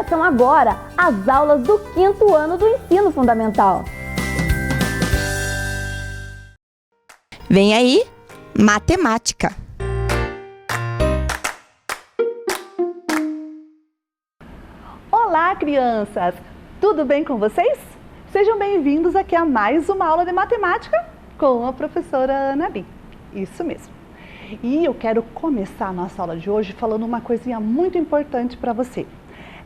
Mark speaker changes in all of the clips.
Speaker 1: Começam agora as aulas do 5º ano do Ensino Fundamental.
Speaker 2: Vem aí, matemática.
Speaker 3: Olá, crianças! Tudo bem com vocês? Sejam bem-vindos aqui a mais uma aula de matemática com a professora Ana Bi. Isso mesmo. E eu quero começar a nossa aula de hoje falando uma coisinha muito importante para você.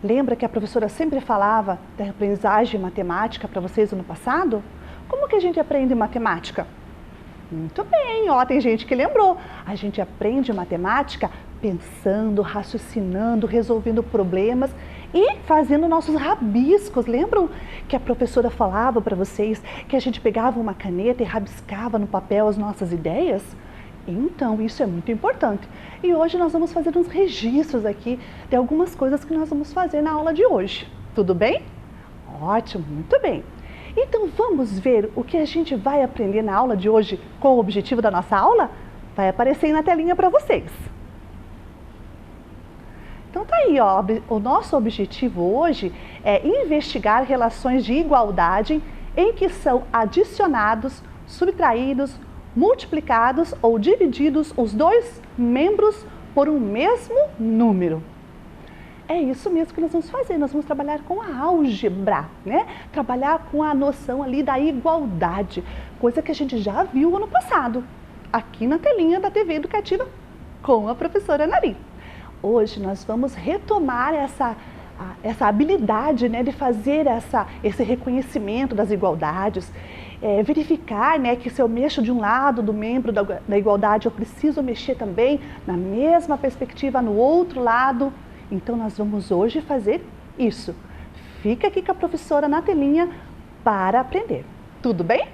Speaker 3: Lembra que a professora sempre falava da aprendizagem matemática para vocês no passado? Como que a gente aprende matemática? Muito bem, ó, tem gente que lembrou. A gente aprende matemática pensando, raciocinando, resolvendo problemas e fazendo nossos rabiscos. Lembram que a professora falava para vocês que a gente pegava uma caneta e rabiscava no papel as nossas ideias? Então, isso é muito importante. E hoje nós vamos fazer uns registros aqui de algumas coisas que nós vamos fazer na aula de hoje. Tudo bem? Ótimo, muito bem. Então, vamos ver o que a gente vai aprender na aula de hoje com o objetivo da nossa aula? Vai aparecer aí na telinha para vocês. Então, tá aí, ó. O nosso objetivo hoje é investigar relações de igualdade em que são adicionados, subtraídos, multiplicados ou divididos os dois membros por um mesmo número. É isso mesmo que nós vamos fazer, nós vamos trabalhar com a álgebra, né? Trabalhar com a noção ali da igualdade, coisa que a gente já viu ano passado, aqui na telinha da TV Educativa com a professora Ana Bi. Hoje nós vamos retomar essa habilidade, né, de fazer esse reconhecimento das igualdades, verificar, né, que se eu mexo de um lado do membro da igualdade, eu preciso mexer também na mesma perspectiva no outro lado. Então nós vamos hoje fazer isso. Fica aqui com a professora na telinha para aprender. Tudo bem?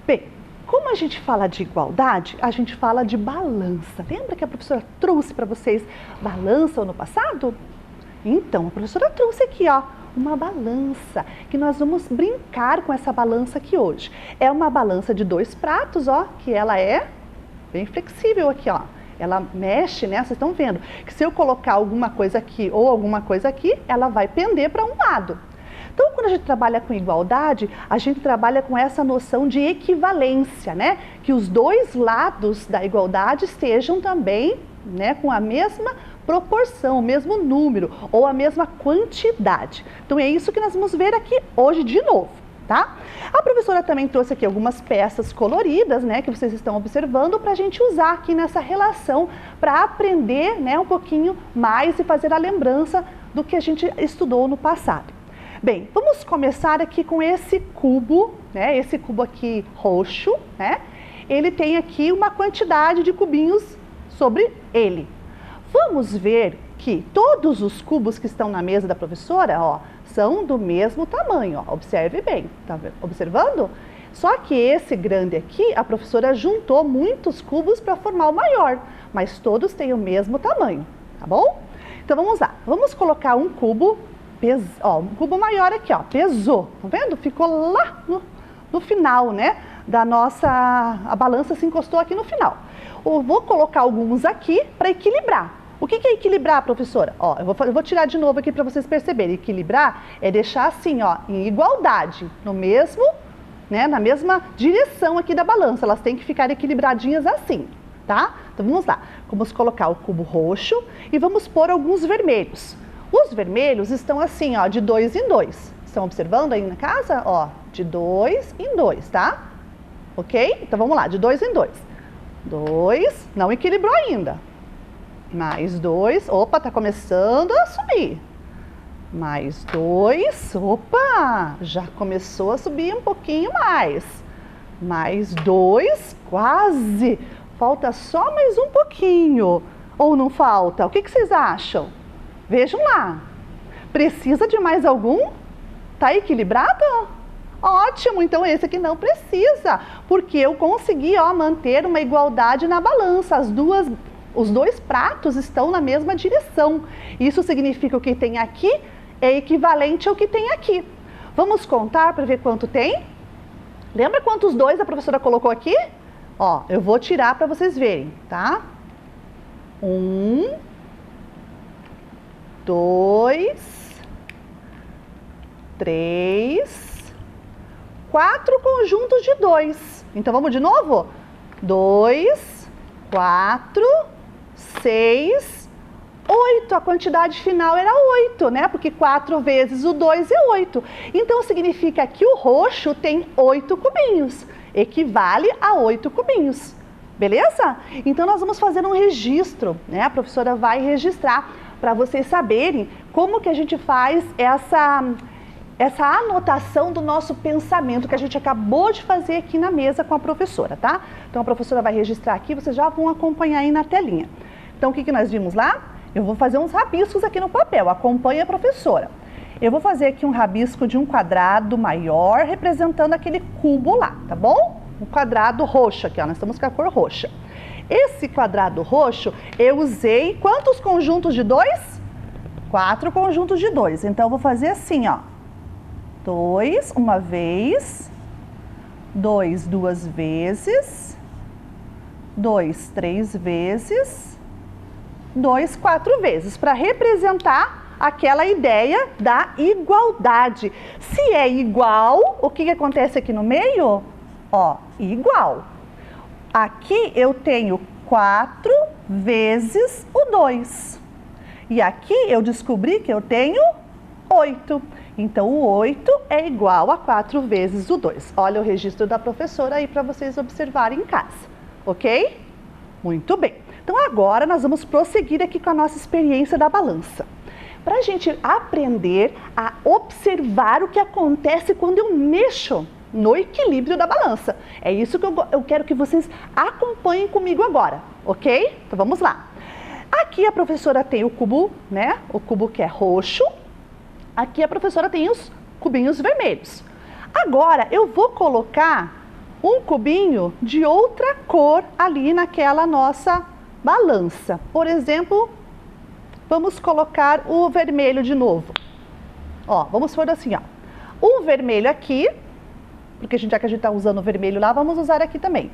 Speaker 3: Bem, como a gente fala de igualdade, a gente fala de balança. Lembra que a professora trouxe para vocês balança ano passado? Então, a professora trouxe aqui, ó, uma balança, que nós vamos brincar com essa balança aqui hoje. É uma balança de 2 pratos, ó, que ela é bem flexível aqui, ó. Ela mexe, né? Vocês estão vendo que se eu colocar alguma coisa aqui ou alguma coisa aqui, ela vai pender para um lado. Então, quando a gente trabalha com igualdade, a gente trabalha com essa noção de equivalência, né? Que os dois lados da igualdade estejam também, né, com a mesma proporção, o mesmo número ou a mesma quantidade. Então, é isso que nós vamos ver aqui hoje de novo, tá? A professora também trouxe aqui algumas peças coloridas, né, que vocês estão observando para a gente usar aqui nessa relação para aprender, né, um pouquinho mais e fazer a lembrança do que a gente estudou no passado. Bem, vamos começar aqui com esse cubo, né, esse cubo aqui roxo, né? Ele tem aqui uma quantidade de cubinhos sobre ele. Vamos ver que todos os cubos que estão na mesa da professora, ó, são do mesmo tamanho, ó. Observe bem, tá observando? Só que esse grande aqui, a professora juntou muitos cubos para formar o maior, mas todos têm o mesmo tamanho, tá bom? Então vamos lá, vamos colocar um cubo, ó, um cubo maior aqui, ó, pesou, tá vendo? Ficou lá no final, né, da a balança se encostou aqui no final. Eu vou colocar alguns aqui para equilibrar. O que é equilibrar, professora? Ó, eu vou tirar de novo aqui para vocês perceberem. Equilibrar é deixar assim, ó, em igualdade, no mesmo, né, na mesma direção aqui da balança. Elas têm que ficar equilibradinhas assim, tá? Então vamos lá. Vamos colocar o cubo roxo e vamos pôr alguns vermelhos. Os vermelhos estão assim, ó, de 2 em 2. Estão observando aí na casa? Ó, de 2 em 2, tá? Ok? Então vamos lá, de 2 em 2. 2, não equilibrou ainda. Mais 2, opa, tá começando a subir. Mais 2, opa, já começou a subir um pouquinho mais. Mais 2, quase. Falta só mais um pouquinho. Ou não falta? O que vocês acham? Vejam lá. Precisa de mais algum? Tá equilibrado? Ótimo, então esse aqui não precisa, porque eu consegui, ó, manter uma igualdade na balança. Os dois pratos estão na mesma direção. Isso significa que o que tem aqui é equivalente ao que tem aqui. Vamos contar para ver quanto tem? Lembra quantos 2 a professora colocou aqui? Ó, eu vou tirar para vocês verem, tá? 1, 2, 3, 4 conjuntos de 2. Então, vamos de novo? 2, 4, 6, 8. A quantidade final era 8, né? Porque 4 vezes o 2 é 8. Então, significa que o roxo tem 8 cubinhos. Equivale a 8 cubinhos. Beleza? Então, nós vamos fazer um registro, né? A professora vai registrar para vocês saberem como que a gente faz essa anotação do nosso pensamento que a gente acabou de fazer aqui na mesa com a professora, tá? Então, a professora vai registrar aqui, vocês já vão acompanhar aí na telinha. Então, o que nós vimos lá? Eu vou fazer uns rabiscos aqui no papel, acompanhe a professora. Eu vou fazer aqui um rabisco de um quadrado maior, representando aquele cubo lá, tá bom? Um quadrado roxo aqui, ó, nós estamos com a cor roxa. Esse quadrado roxo, eu usei quantos conjuntos de 2? 4 conjuntos de 2. Então, eu vou fazer assim, ó. 2, uma vez. 2, 2 vezes. 2, 3 vezes. 2, 4 vezes, para representar aquela ideia da igualdade. Se é igual, o que acontece aqui no meio? Ó, igual. Aqui eu tenho 4 vezes o 2. E aqui eu descobri que eu tenho 8. Então, o 8 é igual a 4 vezes o 2. Olha o registro da professora aí para vocês observarem em casa, ok? Muito bem. Então, agora nós vamos prosseguir aqui com a nossa experiência da balança. Para a gente aprender a observar o que acontece quando eu mexo no equilíbrio da balança. É isso que eu quero que vocês acompanhem comigo agora, ok? Então, vamos lá. Aqui a professora tem o cubo, né? O cubo que é roxo. Aqui a professora tem os cubinhos vermelhos. Agora, eu vou colocar um cubinho de outra cor ali naquela nossa balança. Por exemplo, vamos colocar o vermelho de novo. Ó, vamos pôr assim, ó. Um vermelho aqui, porque já que a gente está usando o vermelho lá, vamos usar aqui também.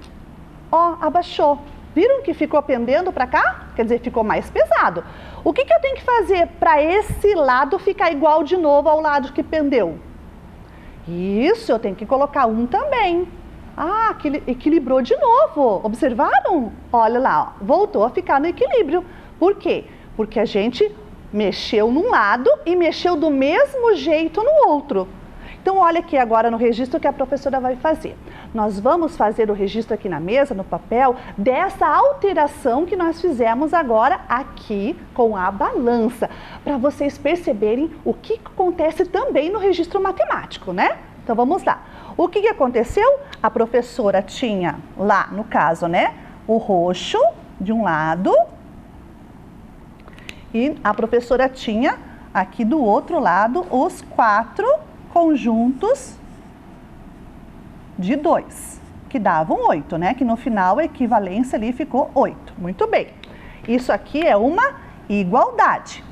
Speaker 3: Ó, abaixou. Viram que ficou pendendo para cá? Quer dizer, ficou mais pesado. O que eu tenho que fazer para esse lado ficar igual de novo ao lado que pendeu? Isso, eu tenho que colocar um também. Ah, equilibrou de novo. Observaram? Olha lá, ó, voltou a ficar no equilíbrio. Por quê? Porque a gente mexeu num lado e mexeu do mesmo jeito no outro. Então, olha aqui agora no registro que a professora vai fazer. Nós vamos fazer o registro aqui na mesa, no papel, dessa alteração que nós fizemos agora aqui com a balança, para vocês perceberem o que acontece também no registro matemático, né? Então, vamos lá. O que aconteceu? A professora tinha lá, no caso, né, o roxo de um lado e a professora tinha aqui do outro lado os 4 conjuntos de 2, que davam 8, né? Que no final a equivalência ali ficou 8. Muito bem. Isso aqui é uma igualdade.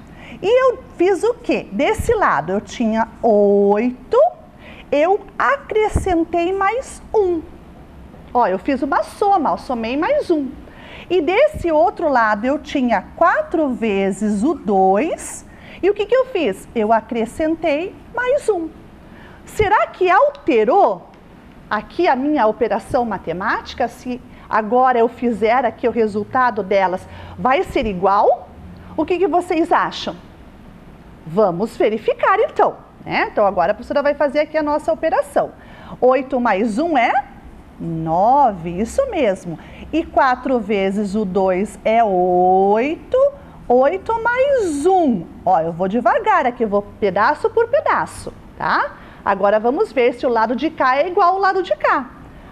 Speaker 3: E eu fiz o quê? Desse lado eu tinha 8, eu acrescentei mais 1. Ó, eu fiz uma soma, eu somei mais 1. E desse outro lado eu tinha 4 vezes o 2. E o que eu fiz? Eu acrescentei mais 1. Será que alterou aqui a minha operação matemática? Se agora eu fizer aqui o resultado delas, vai ser igual? O que vocês acham? Vamos verificar então, né? Então agora a professora vai fazer aqui a nossa operação. 8 mais 1 é 9, isso mesmo. E 4 vezes o 2 é 8. 8 mais 1. Ó, eu vou devagar aqui, eu vou pedaço por pedaço, tá? Agora vamos ver se o lado de cá é igual ao lado de cá.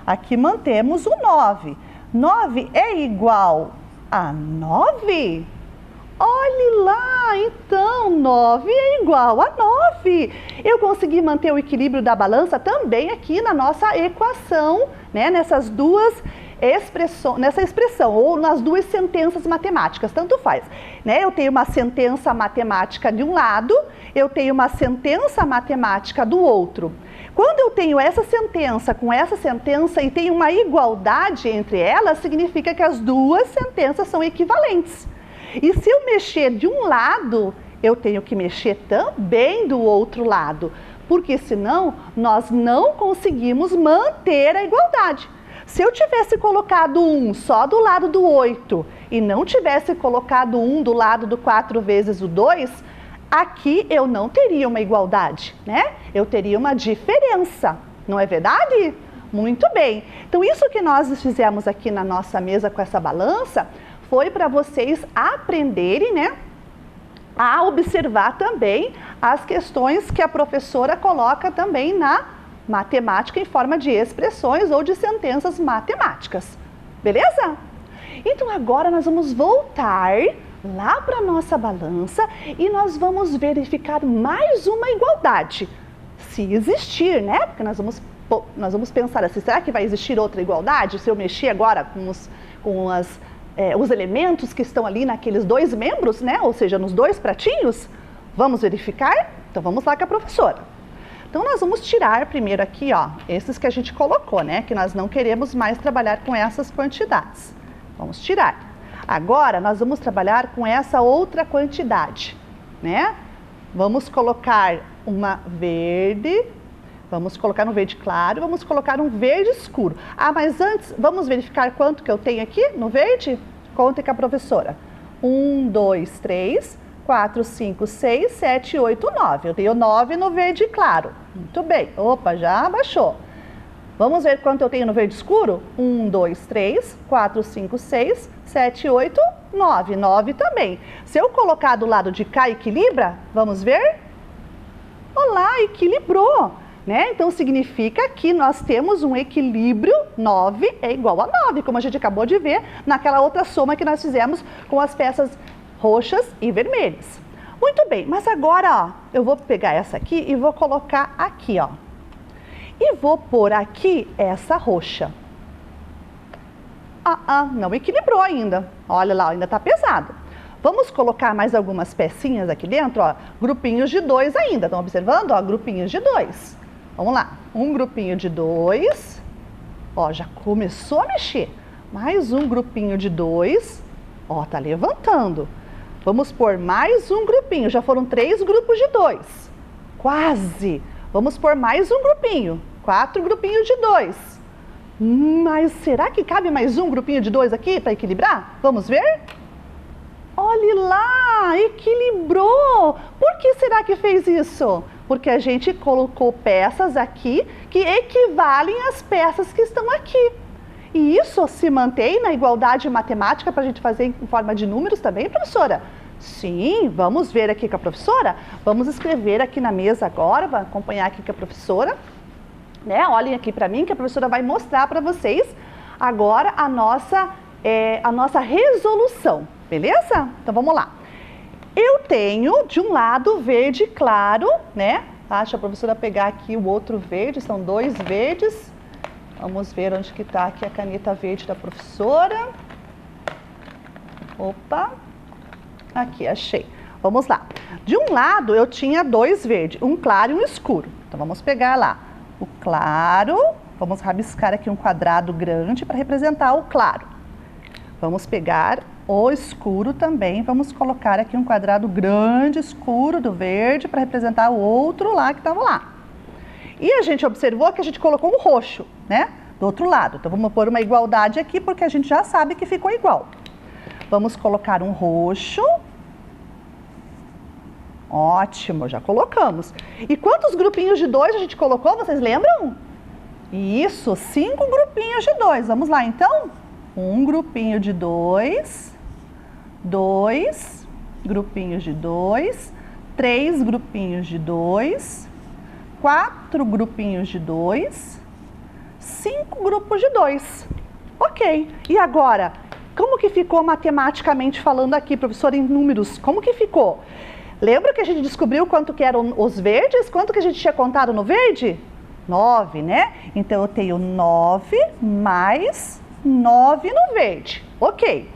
Speaker 3: Aqui mantemos o 9. 9 é igual a 9? Olhe lá, então 9 é igual a 9. Eu consegui manter o equilíbrio da balança também aqui na nossa equação, né? Nessa expressão, ou nas duas sentenças matemáticas, tanto faz, né? Eu tenho uma sentença matemática de um lado, eu tenho uma sentença matemática do outro. Quando eu tenho essa sentença com essa sentença e tenho uma igualdade entre elas, significa que as duas sentenças são equivalentes. E se eu mexer de um lado, eu tenho que mexer também do outro lado. porque senão nós não conseguimos manter a igualdade. Se eu tivesse colocado 1 só do lado do 8 e não tivesse colocado 1 do lado do 4 vezes o 2, aqui eu não teria uma igualdade, né? Eu teria uma diferença, não é verdade? Muito bem. Então, isso que nós fizemos aqui na nossa mesa com essa balança foi para vocês aprenderem, né, a observar também as questões que a professora coloca também na matemática em forma de expressões ou de sentenças matemáticas. Beleza? Então, agora nós vamos voltar lá para a nossa balança e nós vamos verificar mais uma igualdade, se existir, né? Porque nós vamos pensar assim, será que vai existir outra igualdade? Se eu mexer agora com os elementos que estão ali naqueles dois membros, né? Ou seja, nos dois pratinhos, vamos verificar? Então, vamos lá com a professora. Então, nós vamos tirar primeiro aqui, ó, esses que a gente colocou, né? Que nós não queremos mais trabalhar com essas quantidades. Vamos tirar. Agora, nós vamos trabalhar com essa outra quantidade, né? Vamos colocar uma verde, vamos colocar um verde claro, vamos colocar um verde escuro. Ah, mas antes, vamos verificar quanto que eu tenho aqui no verde? Conta com a professora. 1, 2, 3, 4, 5, 6, 7, 8, 9. Eu tenho 9 no verde claro. Muito bem. Opa, já abaixou. Vamos ver quanto eu tenho no verde escuro? 1, 2, 3, 4, 5, 6, 7, 8, 9. 9 também. Se eu colocar do lado de cá, equilibra? Vamos ver? Olá, equilibrou, né? Então, significa que nós temos um equilíbrio, 9 é igual a 9, como a gente acabou de ver naquela outra soma que nós fizemos com as peças roxas e vermelhas. Muito bem, mas agora, ó, eu vou pegar essa aqui e vou colocar aqui, ó. E vou pôr aqui essa roxa. Não equilibrou ainda. Olha lá, ainda tá pesado. Vamos colocar mais algumas pecinhas aqui dentro, ó. Grupinhos de 2 ainda. Estão observando? Ó, grupinhos de 2. Vamos lá. Um grupinho de 2. Ó, já começou a mexer. Mais um grupinho de 2. Ó, tá levantando. Vamos pôr mais um grupinho. Já foram 3 grupos de 2. Quase. Vamos pôr mais um grupinho. 4 grupinhos de 2. Mas será que cabe mais um grupinho de 2 aqui para equilibrar? Vamos ver? Olhe lá, equilibrou. Por que será que fez isso? Porque a gente colocou peças aqui que equivalem às peças que estão aqui. E isso se mantém na igualdade matemática para a gente fazer em forma de números também, professora? Sim, vamos ver aqui com a professora. Vamos escrever aqui na mesa agora, vai acompanhar aqui com a professora. Né? Olhem aqui para mim que a professora vai mostrar para vocês agora a nossa resolução, beleza? Então vamos lá. Eu tenho de um lado verde claro, né? Deixa a professora pegar aqui o outro verde, são 2 verdes. Vamos ver onde que está aqui a caneta verde da professora. Opa, aqui, achei. Vamos lá. De um lado eu tinha 2 verdes, um claro e um escuro. Então vamos pegar lá o claro, vamos rabiscar aqui um quadrado grande para representar o claro. Vamos pegar o escuro também, vamos colocar aqui um quadrado grande, escuro do verde para representar o outro lá que estava lá. E a gente observou que a gente colocou um roxo, né? Do outro lado. Então, vamos pôr uma igualdade aqui, porque a gente já sabe que ficou igual. Vamos colocar um roxo. Ótimo, já colocamos. E quantos grupinhos de 2 a gente colocou, vocês lembram? Isso, 5 grupinhos de 2. Vamos lá, então? Um grupinho de 2, 2 grupinhos de 2, 3 grupinhos de 2, 4 grupinhos de 2, 5 grupos de 2. Ok. E agora, como que ficou matematicamente falando aqui, professora, em números? Como que ficou? Lembra que a gente descobriu quanto que eram os verdes? Quanto que a gente tinha contado no verde? 9, né? Então, eu tenho 9 mais 9 no verde. Ok.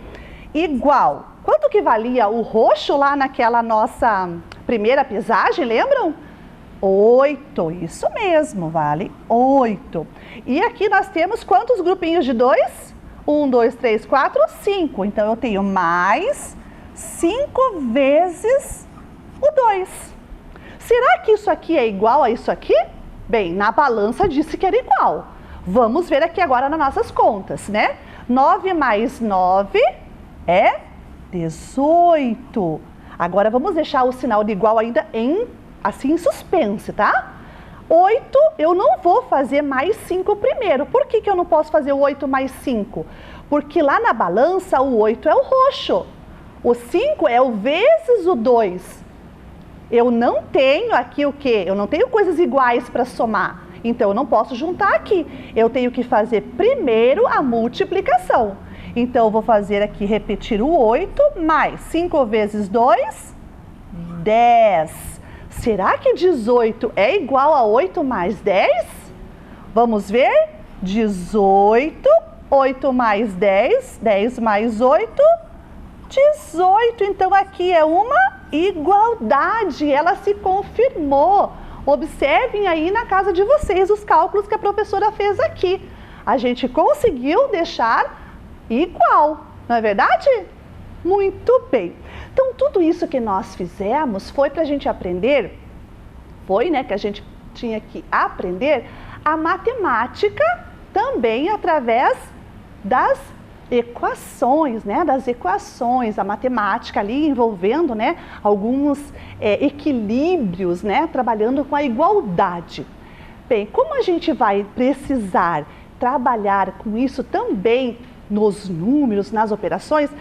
Speaker 3: Igual. Quanto que valia o roxo lá naquela nossa primeira pesagem, lembram? 8, isso mesmo, vale 8. E aqui nós temos quantos grupinhos de 2? 1, 2, 3, 4, 5. Então, eu tenho mais 5 vezes o 2. Será que isso aqui é igual a isso aqui? Bem, na balança disse que era igual. Vamos ver aqui agora nas nossas contas, né? 9 mais 9 é 18. Agora vamos deixar o sinal de igual ainda em suspense, tá? 8, eu não vou fazer mais 5 primeiro. Por que eu não posso fazer o 8 mais 5? Porque lá na balança o 8 é o roxo. O 5 é o vezes o 2. Eu não tenho aqui o quê? Eu não tenho coisas iguais para somar. Então, eu não posso juntar aqui. Eu tenho que fazer primeiro a multiplicação. Então, eu vou fazer aqui, repetir o 8 mais 5 vezes 2, 10. Será que 18 é igual a 8 mais 10? Vamos ver? 18, 8 mais 10, 10 mais 8, 18. Então, aqui é uma igualdade, ela se confirmou. Observem aí na casa de vocês os cálculos que a professora fez aqui. A gente conseguiu deixar igual, não é verdade? Muito bem. Então, tudo isso que nós fizemos foi para a gente aprender, que a gente tinha que aprender a matemática também através das equações, das equações, a matemática ali envolvendo, alguns equilíbrios, trabalhando com a igualdade. Bem, como a gente vai precisar trabalhar com isso também nos números, nas operações,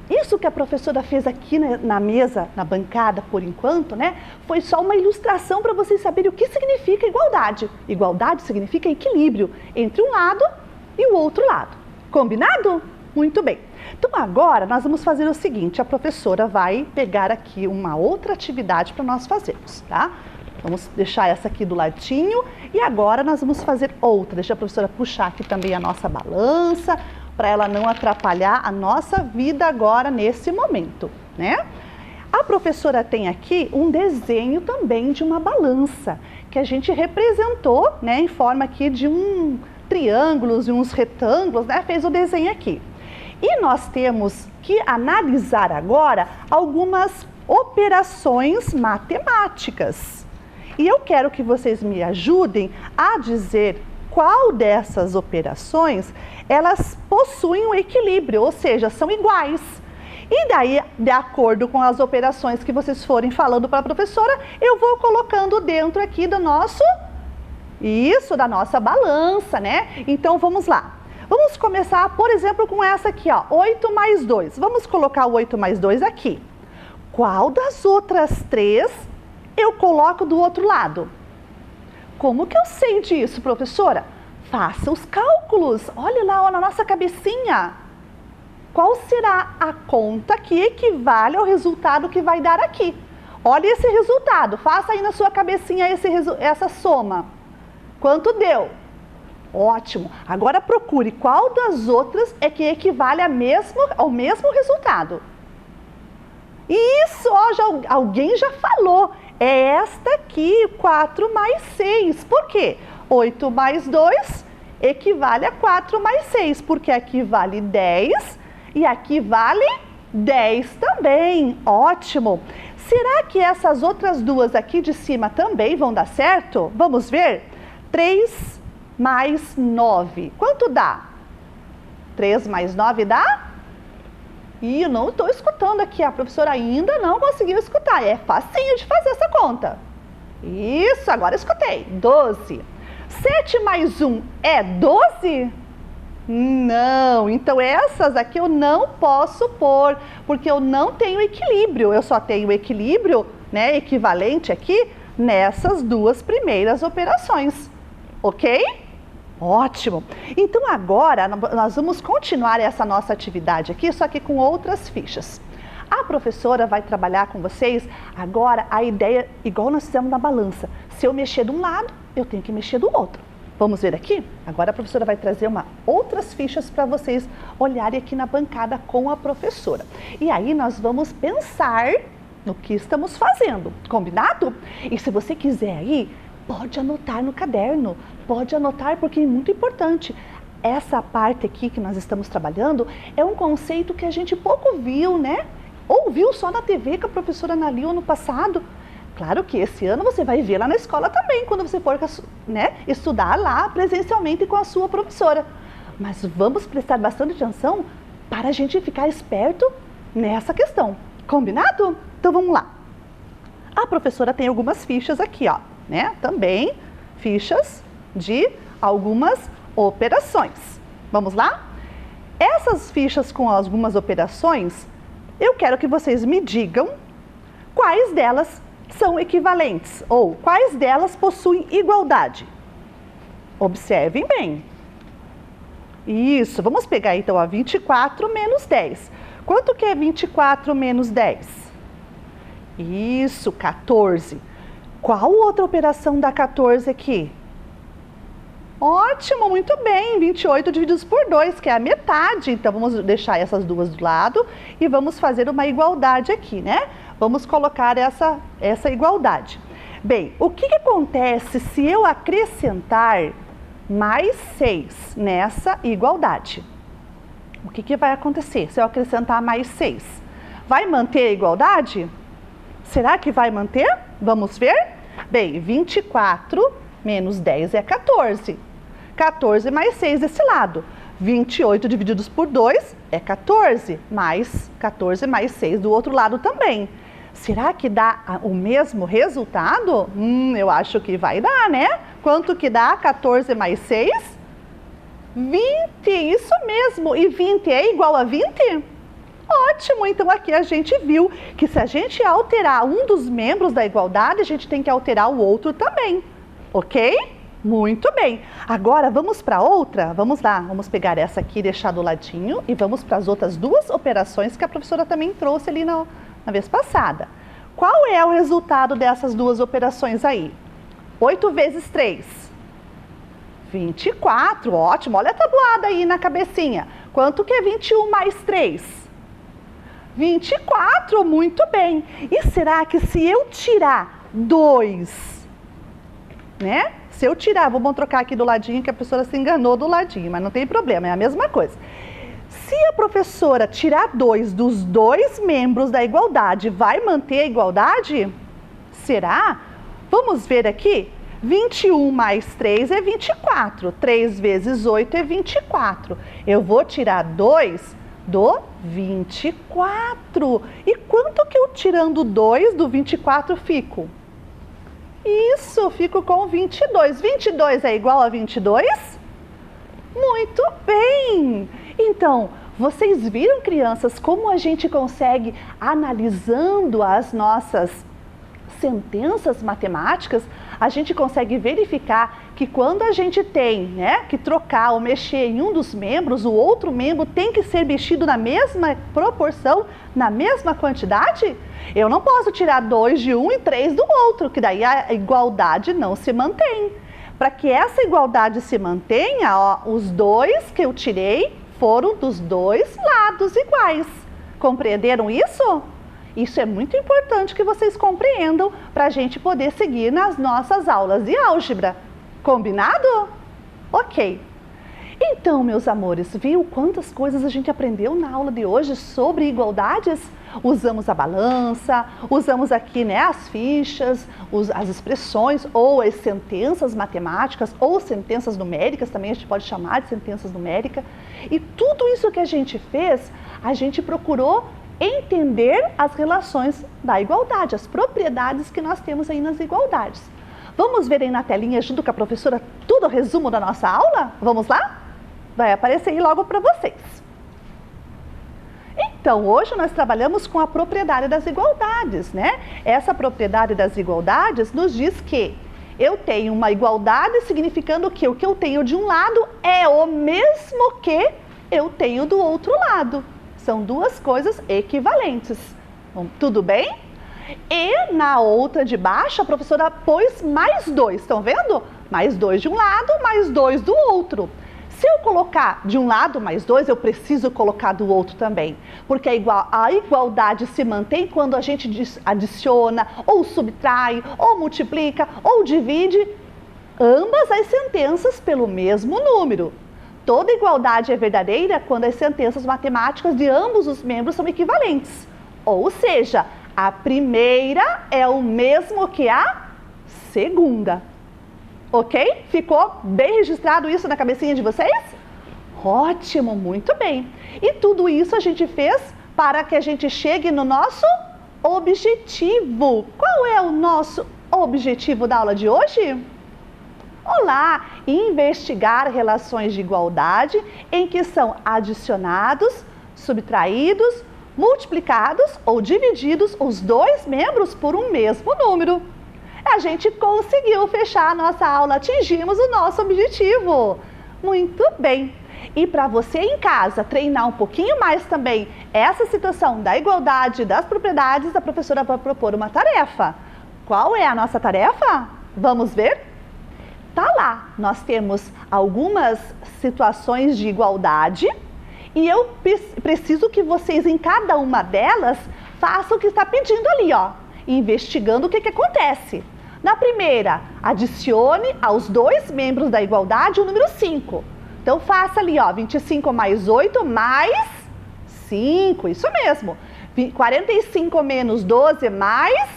Speaker 3: isso que a professora fez aqui na mesa, na bancada, por enquanto, foi só uma ilustração para vocês saberem o que significa igualdade. Igualdade significa equilíbrio entre um lado e o outro lado. Combinado? Muito bem. Então, agora nós vamos fazer o seguinte, a professora vai pegar aqui uma outra atividade para nós fazermos, tá? Vamos deixar essa aqui do ladinho e agora nós vamos fazer outra. Deixa a professora puxar aqui também a nossa balança, para ela não atrapalhar a nossa vida agora nesse momento, A professora tem aqui um desenho também de uma balança, que a gente representou, em forma aqui de triângulos e uns retângulos, fez o desenho aqui. E nós temos que analisar agora algumas operações matemáticas. E eu quero que vocês me ajudem a dizer qual dessas operações elas possuem um equilíbrio, ou seja, são iguais. E daí, de acordo com as operações que vocês forem falando para a professora, eu vou colocando dentro aqui do nosso... Isso, da nossa balança, Então, vamos lá. Vamos começar, por exemplo, com essa aqui, ó, 8 mais 2. Vamos colocar o 8 mais 2 aqui. Qual das outras três eu coloco do outro lado? Como que eu sei disso, professora? Faça os cálculos. Olha lá, ó, na nossa cabecinha. Qual será a conta que equivale ao resultado que vai dar aqui? Olha esse resultado. Faça aí na sua cabecinha essa soma. Quanto deu? Ótimo. Agora procure qual das outras é que equivale ao mesmo resultado. Isso, ó, alguém já falou. É esta aqui, 4 mais 6. Por quê? 8 mais 2 equivale a 4 mais 6, porque aqui vale 10 e aqui vale 10 também. Ótimo. Será que essas outras duas aqui de cima também vão dar certo? Vamos ver? 3 mais 9. Quanto dá? 3 mais 9 dá? Ih, eu não estou escutando aqui. A professora ainda não conseguiu escutar. É facinho de fazer essa conta. Isso, agora escutei. 12. 7 mais 1 é 12? Não. Então, essas aqui eu não posso pôr, porque eu não tenho equilíbrio. Eu só tenho equilíbrio, equivalente aqui, nessas duas primeiras operações. Ok? Ótimo! Então agora nós vamos continuar essa nossa atividade aqui, só que com outras fichas. A professora vai trabalhar com vocês agora a ideia, igual nós fizemos na balança. Se eu mexer de um lado, eu tenho que mexer do outro. Vamos ver aqui? Agora a professora vai trazer outras fichas para vocês olharem aqui na bancada com a professora. E aí nós vamos pensar no que estamos fazendo, combinado? E se você quiser aí, pode anotar no caderno, pode anotar porque é muito importante. Essa parte aqui que nós estamos trabalhando é um conceito que a gente pouco viu, Ou viu só na TV que a professora Ana Liu ano passado. Claro que esse ano você vai ver lá na escola também, quando você for, né, estudar lá presencialmente com a sua professora. Mas vamos prestar bastante atenção para a gente ficar esperto nessa questão. Combinado? Então vamos lá. A professora tem algumas fichas aqui, ó, né? Também fichas de algumas operações. Vamos lá? Essas fichas com algumas operações, eu quero que vocês me digam quais delas são equivalentes ou quais delas possuem igualdade. Observem bem. Isso, vamos pegar então a 24 menos 10. Quanto que é 24 menos 10? Isso, 14. Qual outra operação dá 14 aqui? Ótimo, muito bem, 28 divididos por 2, que é a metade. Então, vamos deixar essas duas do lado e vamos fazer uma igualdade aqui, né? Vamos colocar essa igualdade. Bem, o que acontece se eu acrescentar mais 6 nessa igualdade? O que vai acontecer se eu acrescentar mais 6? Vai manter a igualdade? Será que vai manter? Vamos ver? Bem, 24 menos 10 é 14. 14 mais 6 desse lado. 28 divididos por 2 é 14. Mais 14 mais 6 do outro lado também. Será que dá o mesmo resultado? Eu acho que vai dar, né? Quanto que dá 14 mais 6? 20, isso mesmo. E 20 é igual a 20? Ótimo, então aqui a gente viu que se a gente alterar um dos membros da igualdade, a gente tem que alterar o outro também, ok? Muito bem. Agora vamos para outra? Vamos lá, vamos pegar essa aqui e deixar do ladinho e vamos para as outras duas operações que a professora também trouxe ali na vez passada. Qual é o resultado dessas duas operações aí? 8 vezes 3. 24, ótimo. Olha a tabuada aí na cabecinha. Quanto que é 21 mais 3? 24, muito bem. E será que se eu tirar 2, né? Se eu tirar, vamos trocar aqui do ladinho, que a professora se enganou do ladinho, mas não tem problema, é a mesma coisa. Se a professora tirar 2 dos dois membros da igualdade, vai manter a igualdade? Será? Vamos ver aqui. 21 mais 3 é 24. 3 vezes 8 é 24. Eu vou tirar 2 do 24. E quanto que eu tirando 2 do 24 fico? Isso, fico com 22. 22 é igual a 22? Muito bem! Então, vocês viram, crianças, como a gente consegue, analisando as nossas sentenças matemáticas, a gente consegue verificar que quando a gente tem, né, que trocar ou mexer em um dos membros, o outro membro tem que ser mexido na mesma proporção, na mesma quantidade? Eu não posso tirar 2 de um e 3 do outro, que daí a igualdade não se mantém. Para que essa igualdade se mantenha, ó, os 2 que eu tirei foram dos dois lados iguais. Compreenderam isso? Isso é muito importante que vocês compreendam para a gente poder seguir nas nossas aulas de álgebra. Combinado? Ok. Então, meus amores, viu quantas coisas a gente aprendeu na aula de hoje sobre igualdades? Usamos a balança, usamos aqui, né, as fichas, as expressões ou as sentenças matemáticas ou sentenças numéricas, também a gente pode chamar de sentenças numéricas. E tudo isso que a gente fez, a gente procurou entender as relações da igualdade, as propriedades que nós temos aí nas igualdades. Vamos ver aí na telinha, junto com a professora, tudo o resumo da nossa aula? Vamos lá? Vai aparecer aí logo para vocês. Então, hoje nós trabalhamos com a propriedade das igualdades, né? Essa propriedade das igualdades nos diz que eu tenho uma igualdade significando que o que eu tenho de um lado é o mesmo que eu tenho do outro lado. São duas coisas equivalentes. Bom, tudo bem? E na outra de baixo, a professora pôs mais 2, estão vendo? Mais 2 de um lado, mais 2 do outro. Se eu colocar de um lado mais 2, eu preciso colocar do outro também. Porque a igualdade se mantém quando a gente adiciona, ou subtrai, ou multiplica, ou divide ambas as sentenças pelo mesmo número. Toda igualdade é verdadeira quando as sentenças matemáticas de ambos os membros são equivalentes. Ou seja, A primeira é o mesmo que a segunda. Ok? Ficou bem registrado isso na cabecinha de vocês? Ótimo, muito bem. E tudo isso a gente fez para que a gente chegue no nosso objetivo. Qual é o nosso objetivo da aula de hoje? Olá! Investigar relações de igualdade em que são adicionados, subtraídos, multiplicados ou divididos os dois membros por um mesmo número. A gente conseguiu fechar a nossa aula, atingimos o nosso objetivo. Muito bem! E para você em casa treinar um pouquinho mais também essa situação da igualdade das propriedades, a professora vai propor uma tarefa. Qual é a nossa tarefa? Vamos ver? Tá lá, nós temos algumas situações de igualdade e eu preciso que vocês em cada uma delas façam o que está pedindo ali, ó, investigando o que acontece. Na primeira, adicione aos dois membros da igualdade o número 5. Então faça ali, ó, 25 mais 8 mais 5, isso mesmo. 45 menos 12 mais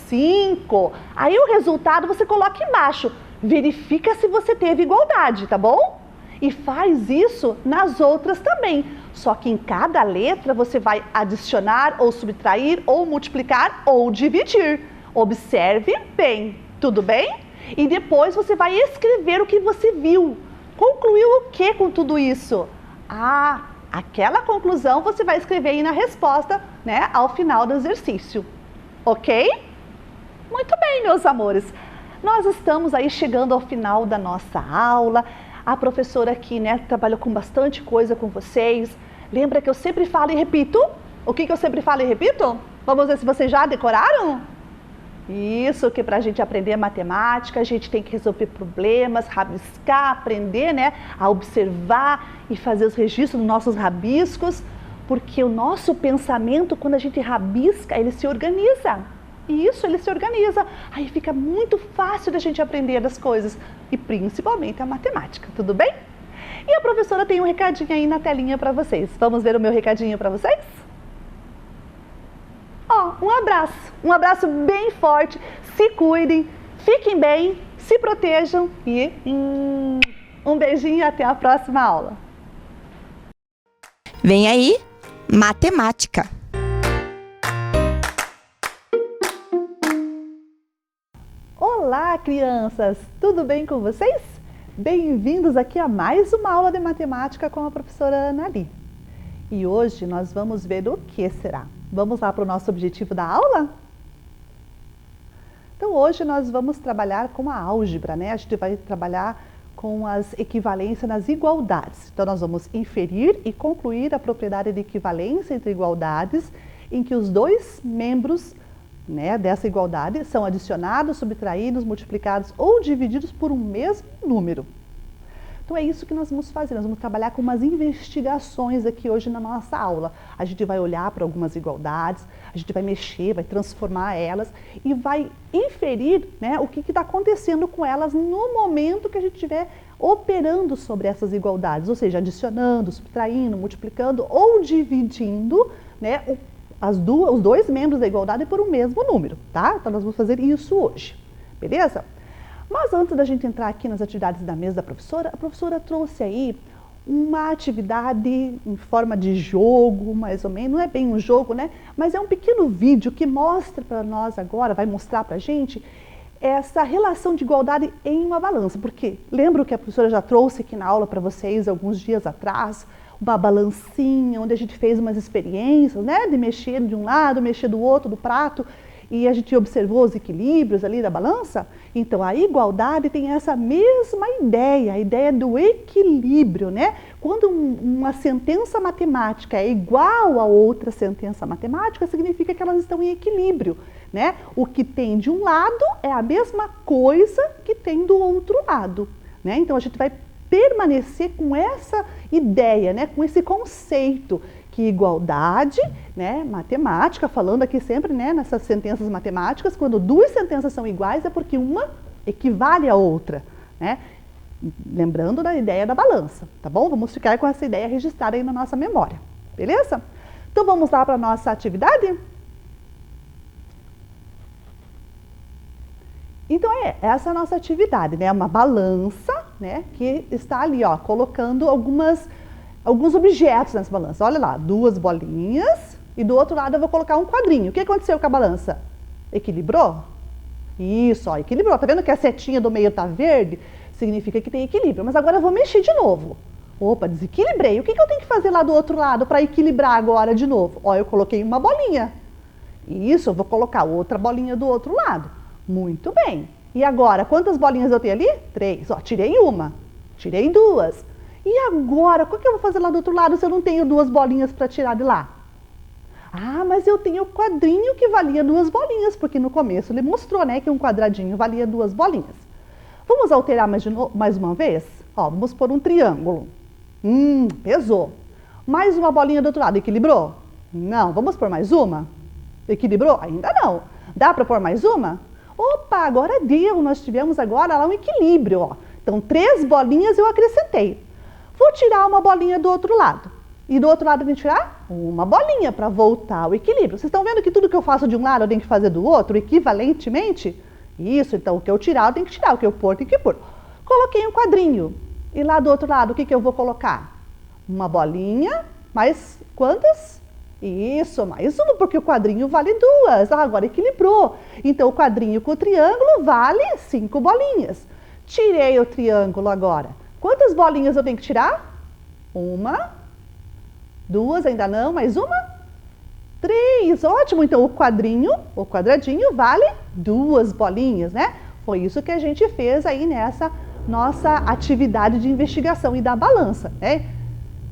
Speaker 3: 5. Aí o resultado você coloca embaixo. Verifica se você teve igualdade, tá bom? E faz isso nas outras também. Só que em cada letra você vai adicionar ou subtrair ou multiplicar ou dividir. Observe bem, tudo bem? E depois você vai escrever o que você viu. Concluiu o que com tudo isso? Ah, aquela conclusão você vai escrever aí na resposta, né, ao final do exercício. Ok? Muito bem, meus amores. Nós estamos aí chegando ao final da nossa aula. A professora aqui, né, trabalhou com bastante coisa com vocês. Lembra que eu sempre falo e repito? O que eu sempre falo e repito? Vamos ver se vocês já decoraram? Isso, que para a gente aprender matemática, a gente tem que resolver problemas, rabiscar, aprender, né, a observar e fazer os registros dos nossos rabiscos, porque o nosso pensamento, quando a gente rabisca, ele se organiza. E isso, ele se organiza. Aí fica muito fácil da gente aprender as coisas, e principalmente a matemática, tudo bem? E a professora tem um recadinho aí na telinha para vocês. Vamos ver o meu recadinho para vocês? Ó, um abraço bem forte, se cuidem, fiquem bem, se protejam e um beijinho e até a próxima aula.
Speaker 2: Vem aí, matemática.
Speaker 3: Olá, crianças! Tudo bem com vocês? Bem-vindos aqui a mais uma aula de matemática com a professora Anali. E hoje nós vamos ver o que será. Vamos lá para o nosso objetivo da aula? Então hoje nós vamos trabalhar com a álgebra, né? A gente vai trabalhar com as equivalências nas igualdades. Então nós vamos inferir e concluir a propriedade de equivalência entre igualdades em que os dois membros, né, dessa igualdade são adicionados, subtraídos, multiplicados ou divididos por um mesmo número. Então é isso que nós vamos fazer, nós vamos trabalhar com umas investigações aqui hoje na nossa aula. A gente vai olhar para algumas igualdades, a gente vai mexer, vai transformar elas e vai inferir, né, o que está acontecendo com elas no momento que a gente estiver operando sobre essas igualdades, ou seja, adicionando, subtraindo, multiplicando ou dividindo, né, os dois membros da igualdade por um mesmo número, tá? Então nós vamos fazer isso hoje, beleza? Mas antes da gente entrar aqui nas atividades da mesa da professora, a professora trouxe aí uma atividade em forma de jogo, mais ou menos, não é bem um jogo, né? Mas é um pequeno vídeo que mostra para nós agora, vai mostrar para a gente essa relação de igualdade em uma balança. Porque lembra que a professora já trouxe aqui na aula para vocês alguns dias atrás, uma balancinha, onde a gente fez umas experiências, né? De mexer de um lado, mexer do outro, do prato, e a gente observou os equilíbrios ali da balança. Então, a igualdade tem essa mesma ideia, a ideia do equilíbrio, né? Quando uma sentença matemática é igual a outra sentença matemática, significa que elas estão em equilíbrio, né? O que tem de um lado é a mesma coisa que tem do outro lado, né? Então, a gente vai permanecer com essa ideia, né? Com esse conceito que igualdade, né, matemática, falando aqui sempre, né, nessas sentenças matemáticas, quando duas sentenças são iguais é porque uma equivale à outra, né? Lembrando da ideia da balança, tá bom? Vamos ficar com essa ideia registrada aí na nossa memória, beleza? Então vamos lá para a nossa atividade? Então, essa é a nossa atividade, né? Uma balança, né? Que está ali, ó, colocando alguns objetos nessa balança. Olha lá, 2 bolinhas e do outro lado eu vou colocar um quadrinho. O que aconteceu com a balança? Equilibrou? Isso, ó, equilibrou. Tá vendo que a setinha do meio tá verde? Significa que tem equilíbrio. Mas agora eu vou mexer de novo. Opa, desequilibrei. O que eu tenho que fazer lá do outro lado para equilibrar agora de novo? Ó, eu coloquei uma bolinha. Isso, eu vou colocar outra bolinha do outro lado. Muito bem. E agora, quantas bolinhas eu tenho ali? 3. Ó, tirei uma, tirei 2. E agora, o que eu vou fazer lá do outro lado se eu não tenho 2 bolinhas para tirar de lá? Ah, mas eu tenho o quadrinho que valia 2 bolinhas, porque no começo ele mostrou, né, que um quadradinho valia 2 bolinhas. Vamos alterar mais uma vez? Ó, vamos pôr um triângulo. Pesou. Mais uma bolinha do outro lado, equilibrou? Não. Vamos pôr mais uma? Equilibrou? Ainda não. Dá para pôr mais uma? Opa, agora deu, nós tivemos agora lá um equilíbrio, ó. Então, 3 bolinhas eu acrescentei. Vou tirar uma bolinha do outro lado. E do outro lado eu tenho que tirar uma bolinha para voltar ao equilíbrio. Vocês estão vendo que tudo que eu faço de um lado eu tenho que fazer do outro, equivalentemente? Isso, então o que eu tirar eu tenho que tirar, o que eu pôr tem que pôr. Coloquei um quadrinho. E lá do outro lado, o que eu vou colocar? Uma bolinha, mais quantas? Isso, mais uma, porque o quadrinho vale 2. Ah, agora equilibrou. Então, o quadrinho com o triângulo vale 5 bolinhas. Tirei o triângulo agora. Quantas bolinhas eu tenho que tirar? 1, 2, ainda não, mais uma? 3, ótimo. Então, o quadradinho vale 2 bolinhas, né? Foi isso que a gente fez aí nessa nossa atividade de investigação e da balança, né?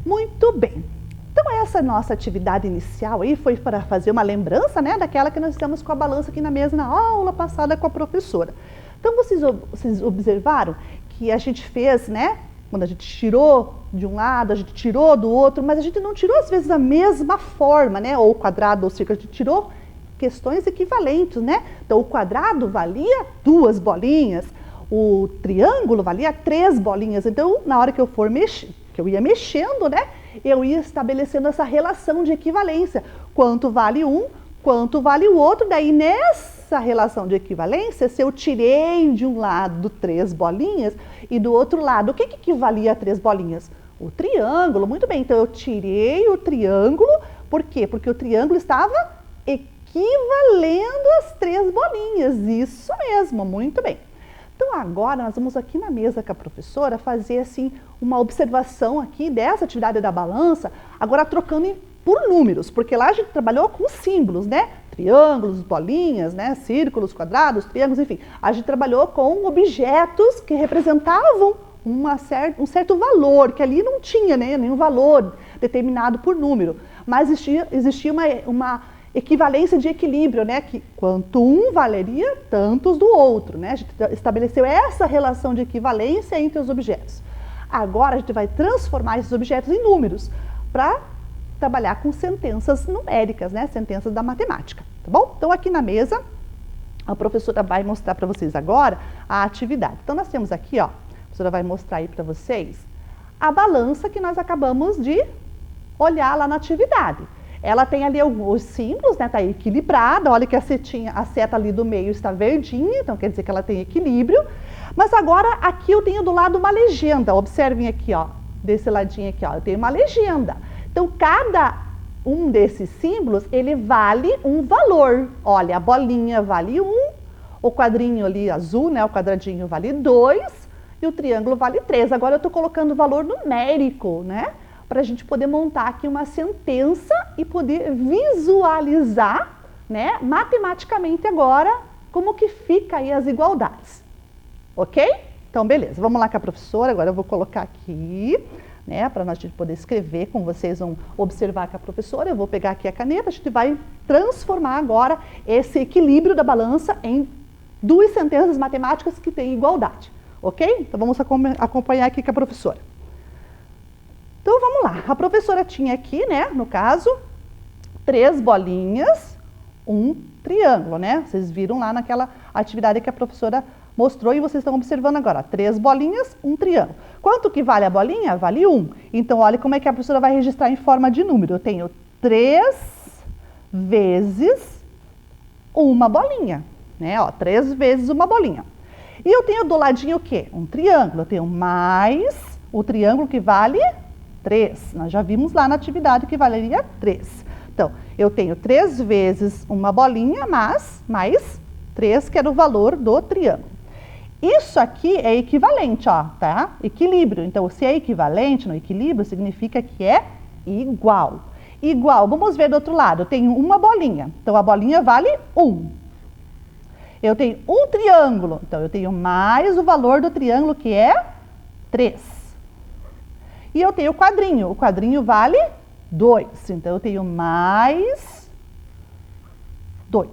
Speaker 3: Muito bem. Então, essa nossa atividade inicial aí foi para fazer uma lembrança, né, daquela que nós fizemos com a balança aqui na mesa na aula passada com a professora. Então, vocês observaram que a gente fez, né, quando a gente tirou de um lado, a gente tirou do outro, mas a gente não tirou às vezes da mesma forma, né, ou quadrado ou círculo, a gente tirou questões equivalentes, né? Então, o quadrado valia 2 bolinhas, o triângulo valia 3 bolinhas. Então, na hora que eu for mexer, que eu ia mexendo, né, eu ia estabelecendo essa relação de equivalência. Quanto vale um, quanto vale o outro. Daí, nessa relação de equivalência, se eu tirei de um lado 3 bolinhas e do outro lado, o que equivalia a 3 bolinhas? O triângulo. Muito bem, então eu tirei o triângulo. Por quê? Porque o triângulo estava equivalendo às 3 bolinhas. Isso mesmo, muito bem. Então, agora nós vamos aqui na mesa com a professora fazer assim uma observação aqui dessa atividade da balança, agora trocando por números, porque lá a gente trabalhou com símbolos, né? Triângulos, bolinhas, né? Círculos, quadrados, triângulos, enfim. A gente trabalhou com objetos que representavam um certo valor, que ali não tinha, né, nenhum valor determinado por número, mas existia uma equivalência de equilíbrio, né? Que quanto um valeria, tantos do outro, né? A gente estabeleceu essa relação de equivalência entre os objetos. Agora a gente vai transformar esses objetos em números para trabalhar com sentenças numéricas, né? Sentenças da matemática, tá bom? Então aqui na mesa a professora vai mostrar para vocês agora a atividade. Então nós temos aqui, ó, a professora vai mostrar aí para vocês a balança que nós acabamos de olhar lá na atividade. Ela tem ali os símbolos, né? Está equilibrada. Olha que a seta ali do meio está verdinha, então quer dizer que ela tem equilíbrio. Mas agora aqui eu tenho do lado uma legenda. Observem aqui, ó, desse ladinho aqui, ó, eu tenho uma legenda. Então cada um desses símbolos, ele vale um valor. Olha, a bolinha vale 1, o quadrinho ali azul, né? O quadradinho vale 2 e o triângulo vale 3. Agora eu estou colocando o valor numérico, né? Para a gente poder montar aqui uma sentença e poder visualizar, né, matematicamente agora, como que fica aí as igualdades. Ok? Então, beleza. Vamos lá com a professora. Agora eu vou colocar aqui, né, para nós poder escrever, como vocês vão observar com a professora. Eu vou pegar aqui a caneta, a gente vai transformar agora esse equilíbrio da balança em 2 sentenças matemáticas que têm igualdade. Ok? Então, vamos acompanhar aqui com a professora. Então, vamos lá. A professora tinha aqui, né, no caso, 3 bolinhas, um triângulo, né? Vocês viram lá naquela atividade que a professora mostrou e vocês estão observando agora. 3 bolinhas, um triângulo. Quanto que vale a bolinha? Vale 1. Então, olha como é que a professora vai registrar em forma de número. Eu tenho 3 vezes uma bolinha, né? Ó, 3 vezes uma bolinha. E eu tenho do ladinho o quê? Um triângulo. Eu tenho mais o triângulo que vale 3. Nós já vimos lá na atividade que valeria 3. Então, eu tenho 3 vezes uma bolinha, mas mais 3, que era o valor do triângulo. Isso aqui é equivalente, ó, tá? Equilíbrio. Então, se é equivalente no equilíbrio, significa que é igual. Igual, vamos ver do outro lado. Eu tenho uma bolinha, então a bolinha vale 1. Eu tenho um triângulo, então eu tenho mais o valor do triângulo, que é 3. E eu tenho o quadrinho vale 2, então eu tenho mais 2.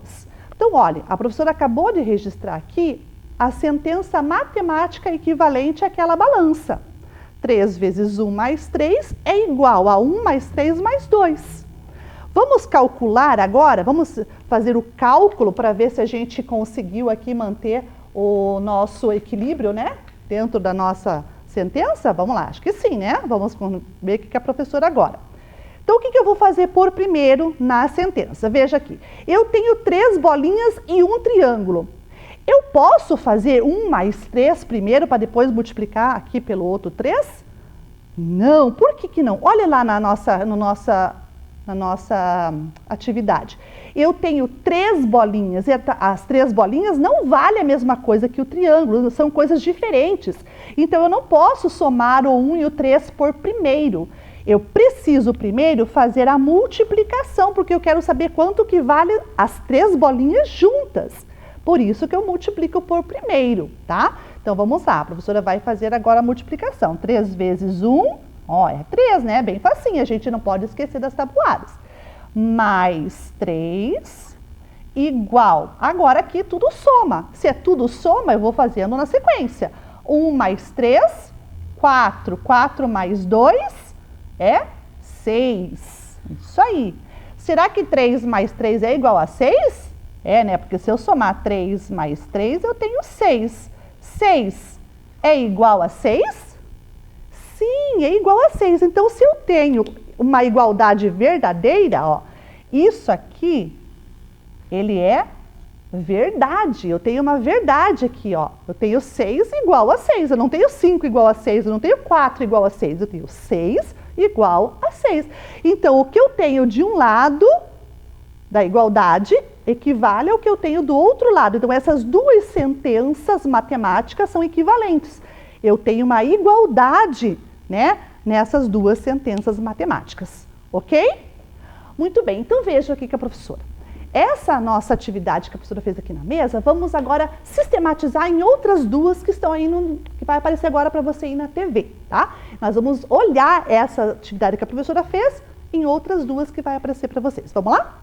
Speaker 3: Então, olha, a professora acabou de registrar aqui a sentença matemática equivalente àquela balança. 3 vezes 1 mais 3 é igual a 1 mais 3 mais 2. Vamos calcular agora, vamos fazer o cálculo para ver se a gente conseguiu aqui manter o nosso equilíbrio, né? Dentro da nossa sentença? Vamos lá, acho que sim, né? Vamos ver o que a professora agora. Então, o que eu vou fazer por primeiro na sentença? Veja aqui, eu tenho 3 bolinhas e um triângulo. Eu posso fazer 1 mais 3 primeiro para depois multiplicar aqui pelo outro 3? Não, por que não? Olha lá na nossa atividade. Eu tenho 3 bolinhas, e as 3 bolinhas não valem a mesma coisa que o triângulo, são coisas diferentes. Então, eu não posso somar o 1 e o 3 por primeiro. Eu preciso primeiro fazer a multiplicação, porque eu quero saber quanto que vale as 3 bolinhas juntas. Por isso que eu multiplico por primeiro, tá? Então, vamos lá, a professora vai fazer agora a multiplicação. 3 vezes 1, ó, é 3, né? Bem facinho, a gente não pode esquecer das tabuadas. Mais 3, igual. Agora aqui tudo soma. Se é tudo soma, eu vou fazendo na sequência. 1 mais 3, 4. 4 mais 2 é 6. Isso aí. Será que 3 mais 3 é igual a 6? É, né? Porque se eu somar 3 mais 3, eu tenho 6. 6 é igual a 6? Sim, é igual a 6. Então, se eu tenho uma igualdade verdadeira, ó, isso aqui, ele é verdade. Eu tenho uma verdade aqui, ó. Eu tenho 6 igual a 6. Eu não tenho 5 igual a 6. Eu não tenho 4 igual a 6. Eu tenho 6 igual a 6. Então, o que eu tenho de um lado da igualdade equivale ao que eu tenho do outro lado. Então, essas duas sentenças matemáticas são equivalentes. Eu tenho uma igualdade, né, nessas duas sentenças matemáticas, ok? Muito bem, então veja aqui que a professora. Essa nossa atividade que a professora fez aqui na mesa, vamos agora sistematizar em outras duas que estão aí, que vai aparecer agora para você aí na TV, tá? Nós vamos olhar essa atividade que a professora fez em outras duas que vai aparecer para vocês. Vamos lá?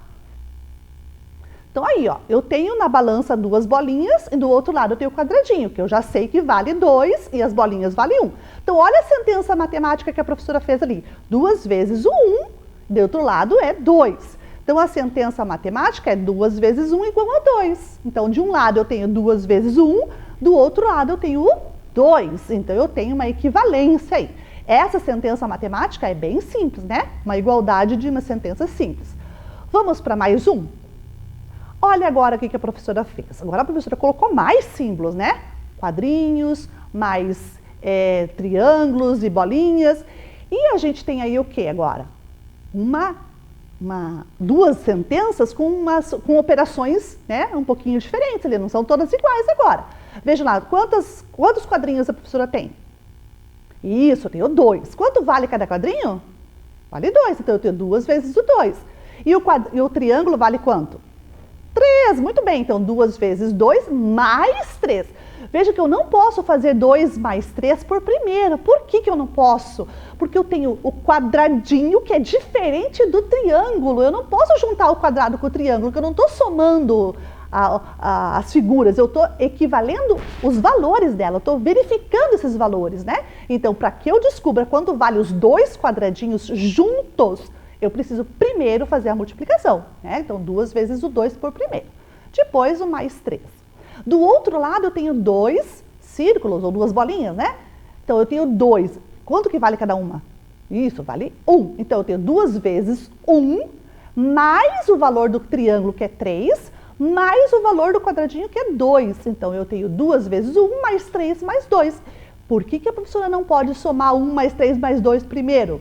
Speaker 3: Então, aí, ó, eu tenho na balança 2 bolinhas e do outro lado eu tenho o quadradinho, que eu já sei que vale 2 e as bolinhas valem 1. Então, olha a sentença matemática que a professora fez ali. 2 vezes o 1, do outro lado é 2. Então, a sentença matemática é 2 vezes 1 igual a 2. Então, de um lado eu tenho 2 vezes o 1, do outro lado eu tenho o 2. Então, eu tenho uma equivalência aí. Essa sentença matemática é bem simples, né? Uma igualdade de uma sentença simples. Vamos para mais um? Olha agora o que a professora fez. Agora a professora colocou mais símbolos, né? Quadrinhos, mais triângulos e bolinhas. E a gente tem aí o que agora? Duas sentenças com operações, né, um pouquinho diferentes ali, não são todas iguais agora. Veja lá, quantos quadrinhos a professora tem? Isso, eu tenho 2. Quanto vale cada quadrinho? Vale 2, então eu tenho 2 vezes o 2. E o triângulo vale quanto? 3, muito bem, então 2 vezes 2 mais 3. Veja que eu não posso fazer 2 mais 3 por primeiro. Por que eu não posso? Porque eu tenho o quadradinho que é diferente do triângulo. Eu não posso juntar o quadrado com o triângulo, porque eu não estou somando as figuras, eu estou equivalendo os valores dela, eu estou verificando esses valores, né? Então, para que eu descubra quanto vale os 2 quadradinhos juntos, eu preciso primeiro fazer a multiplicação, né? Então, 2 vezes o 2 por primeiro. Depois, o mais 3. Do outro lado, eu tenho 2 círculos, ou 2 bolinhas, né? Então, eu tenho 2. Quanto que vale cada uma? Isso, vale 1. Então, eu tenho 2 vezes 1, mais o valor do triângulo, que é 3, mais o valor do quadradinho, que é 2. Então, eu tenho 2 vezes 1 mais 3 mais 2. Por que a professora não pode somar 1 mais 3 mais 2 primeiro?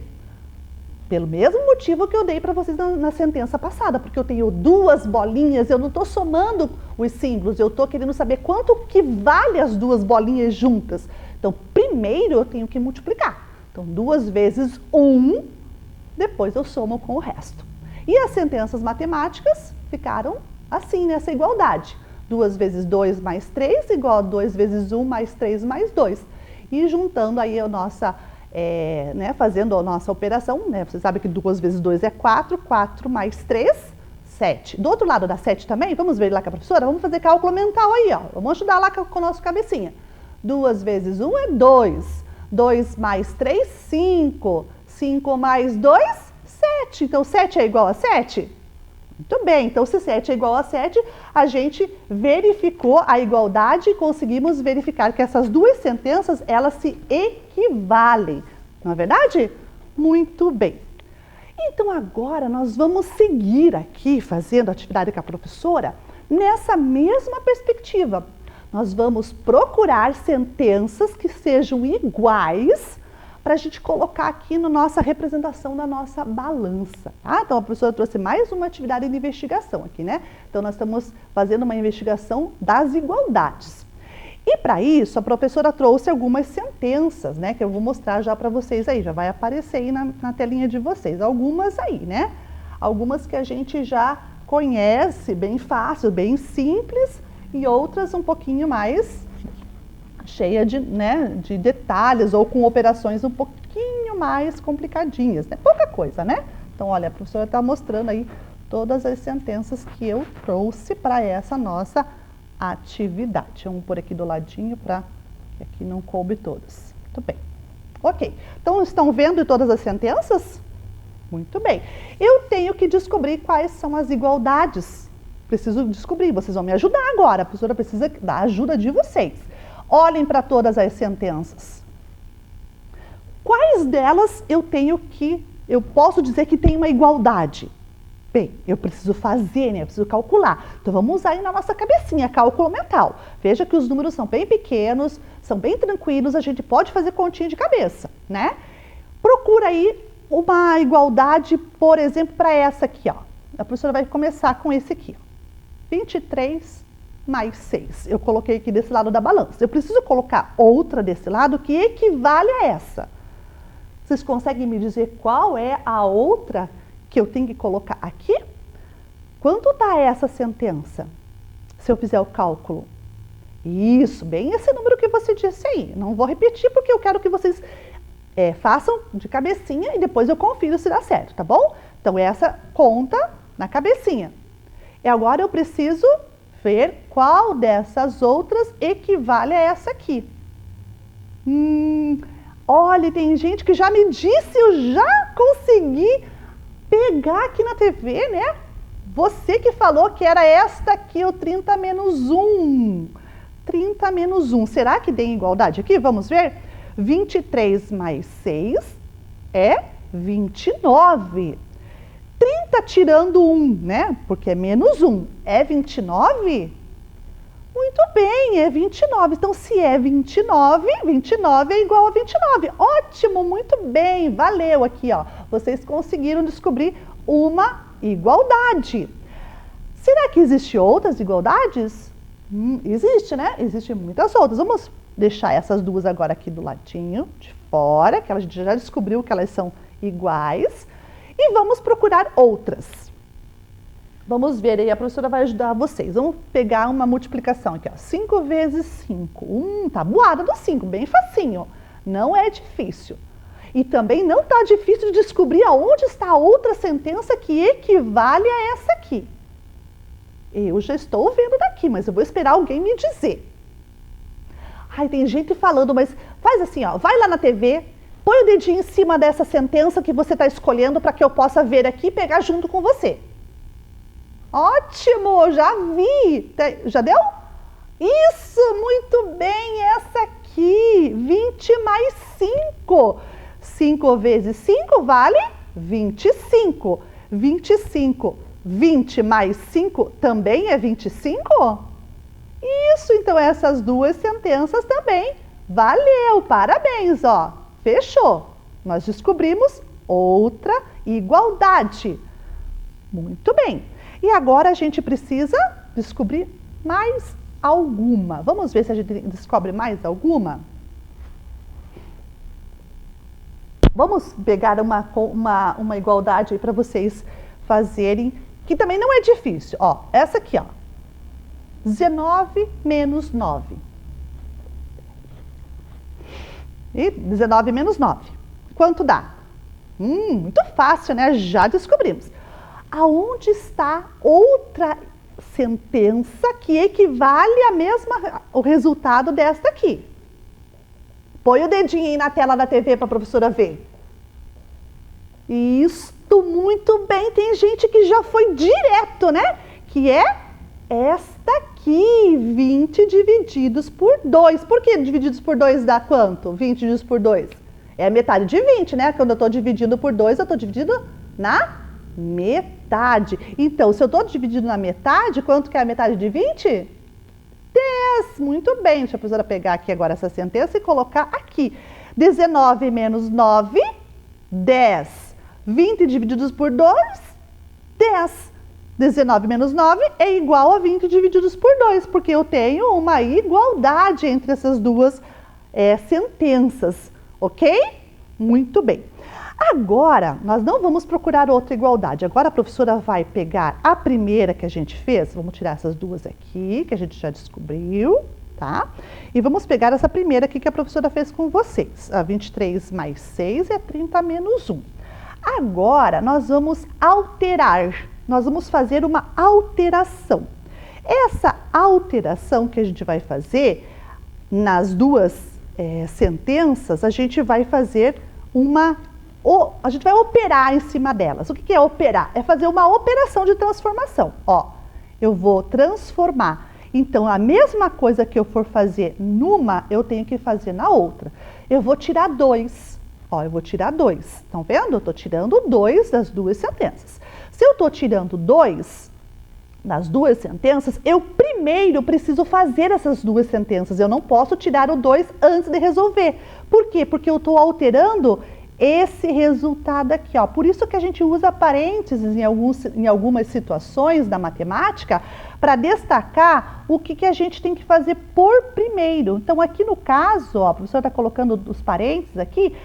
Speaker 3: Pelo mesmo motivo que eu dei para vocês na sentença passada, porque eu tenho 2 bolinhas, eu não estou somando os símbolos, eu estou querendo saber quanto que vale as 2 bolinhas juntas. Então, primeiro eu tenho que multiplicar. Então, 2 vezes 1, depois eu somo com o resto. E as sentenças matemáticas ficaram assim, nessa igualdade. 2 vezes 2 mais 3 igual a 2 vezes 1 mais 3 mais 2. E juntando aí a nossa, fazendo a nossa operação, né? Você sabe que 2 vezes 2 é 4, 4 mais 3, 7. Do outro lado dá 7 também? Vamos ver lá com a professora? Vamos fazer cálculo mental aí, ó. Vamos ajudar lá com o nosso cabecinha. 2 vezes 1 é 2. 2 mais 3, 5. 5 mais 2, 7. Então, 7 é igual a 7? Muito bem, então se 7 é igual a 7, a gente verificou a igualdade e conseguimos verificar que essas 2 sentenças, elas se equivalem. Não é verdade? Muito bem. Então agora nós vamos seguir aqui fazendo a atividade com a professora nessa mesma perspectiva. Nós vamos procurar sentenças que sejam iguais para a gente colocar aqui na nossa representação da nossa balança, tá? Então, a professora trouxe mais uma atividade de investigação aqui, né? Então, nós estamos fazendo uma investigação das igualdades. E para isso, a professora trouxe algumas sentenças, né? Que eu vou mostrar já para vocês aí, já vai aparecer aí na telinha de vocês. Algumas aí, né? Algumas que a gente já conhece, bem fácil, bem simples, e outras um pouquinho mais cheia de detalhes ou com operações um pouquinho mais complicadinhas, né? Pouca coisa, né? Então, olha, a professora está mostrando aí todas as sentenças que eu trouxe para essa nossa atividade. Vamos pôr aqui do ladinho para que aqui não coube todas. Muito bem. Ok. Então, estão vendo todas as sentenças? Muito bem. Eu tenho que descobrir quais são as igualdades. Preciso descobrir. Vocês vão me ajudar agora. A professora precisa da ajuda de vocês. Olhem para todas as sentenças. Quais delas eu posso dizer que tem uma igualdade? Bem, eu preciso fazer, né? Eu preciso calcular. Então, vamos usar aí na nossa cabecinha, cálculo mental. Veja que os números são bem pequenos, são bem tranquilos, a gente pode fazer continha de cabeça, né? Procura aí uma igualdade, por exemplo, para essa aqui, ó. A professora vai começar com esse aqui, ó. 23 mais 6. Eu coloquei aqui desse lado da balança. Eu preciso colocar outra desse lado que equivale a essa. Vocês conseguem me dizer qual é a outra que eu tenho que colocar aqui? Quanto dá essa sentença? Se eu fizer o cálculo. Isso, bem esse número que você disse aí. Não vou repetir porque eu quero que vocês façam de cabecinha e depois eu confiro se dá certo, tá bom? Então, essa conta na cabecinha. E agora eu preciso ver qual dessas outras equivale a essa aqui. Olha, tem gente que já me disse, eu já consegui pegar aqui na TV, né? Você que falou que era esta aqui, o 30 menos 1. 30 menos 1. Será que tem igualdade aqui? Vamos ver? 23 mais 6 é 29. 30 tirando 1, né? Porque é menos 1. É 29? Muito bem, é 29. Então, se é 29, 29 é igual a 29. Ótimo, muito bem, valeu aqui, ó. Vocês conseguiram descobrir uma igualdade. Será que existem outras igualdades? Existe, né? Existem muitas outras. Vamos deixar essas duas agora aqui do ladinho, de fora, que a gente já descobriu que elas são iguais. E vamos procurar outras. Vamos ver aí, a professora vai ajudar vocês. Vamos pegar uma multiplicação aqui, ó. 5 vezes 5. Tabuada do 5, bem facinho. Não é difícil. E também não está difícil de descobrir aonde está a outra sentença que equivale a essa aqui. Eu já estou vendo daqui, mas eu vou esperar alguém me dizer. Ai, tem gente falando, mas faz assim, ó. Vai lá na TV, põe o dedinho em cima dessa sentença que você está escolhendo para que eu possa ver aqui e pegar junto com você. Ótimo, já vi. Já deu? Isso, muito bem, essa aqui. 20 mais 5. 5 vezes 5 vale 25. 25 20 mais 5 também é 25? Isso, então essas duas sentenças também. Valeu, parabéns, ó. Fechou. Nós descobrimos outra igualdade. Muito bem. E agora a gente precisa descobrir mais alguma. Vamos ver se a gente descobre mais alguma? Vamos pegar uma igualdade aí para vocês fazerem, que também não é difícil. Ó, essa aqui, ó. 19 menos 9. E 19 menos 9. Quanto dá? Muito fácil, né? Já descobrimos. Aonde está outra sentença que equivale o resultado desta aqui? Põe o dedinho aí na tela da TV para a professora ver. Isto, muito bem. Tem gente que já foi direto, né? Que é esta aqui, 20 divididos por 2. Por que divididos por 2 dá quanto? 20 divididos por 2? É a metade de 20, né? Quando eu estou dividindo por 2, eu estou dividindo na metade. Então, se eu estou dividindo na metade, quanto que é a metade de 20? 10. Muito bem. Deixa a professora pegar aqui agora essa sentença e colocar aqui. 19 menos 9, 10. 20 divididos por 2, 10. 19 menos 9 é igual a 20 divididos por 2, porque eu tenho uma igualdade entre essas duas sentenças, ok? Muito bem. Agora, nós não vamos procurar outra igualdade. Agora a professora vai pegar a primeira que a gente fez, vamos tirar essas duas aqui, que a gente já descobriu, tá? E vamos pegar essa primeira aqui que a professora fez com vocês. A 23 mais 6 é 30 menos 1. Agora, nós vamos alterar, nós vamos fazer uma alteração. Essa alteração que a gente vai fazer nas duas sentenças, a gente vai fazer a gente vai operar em cima delas. O que é operar? É fazer uma operação de transformação. Ó, eu vou transformar. Então, a mesma coisa que eu for fazer numa, eu tenho que fazer na outra. Eu vou tirar 2. Ó, eu vou tirar 2. Estão vendo? Eu estou tirando 2 das duas sentenças. Se eu estou tirando 2 nas duas sentenças, eu primeiro preciso fazer essas duas sentenças. Eu não posso tirar o 2 antes de resolver. Por quê? Porque eu estou alterando esse resultado aqui, ó. Por isso que a gente usa parênteses em algumas situações da matemática para destacar o que a gente tem que fazer por primeiro. Então, aqui no caso, ó, a professora está colocando os parênteses aqui.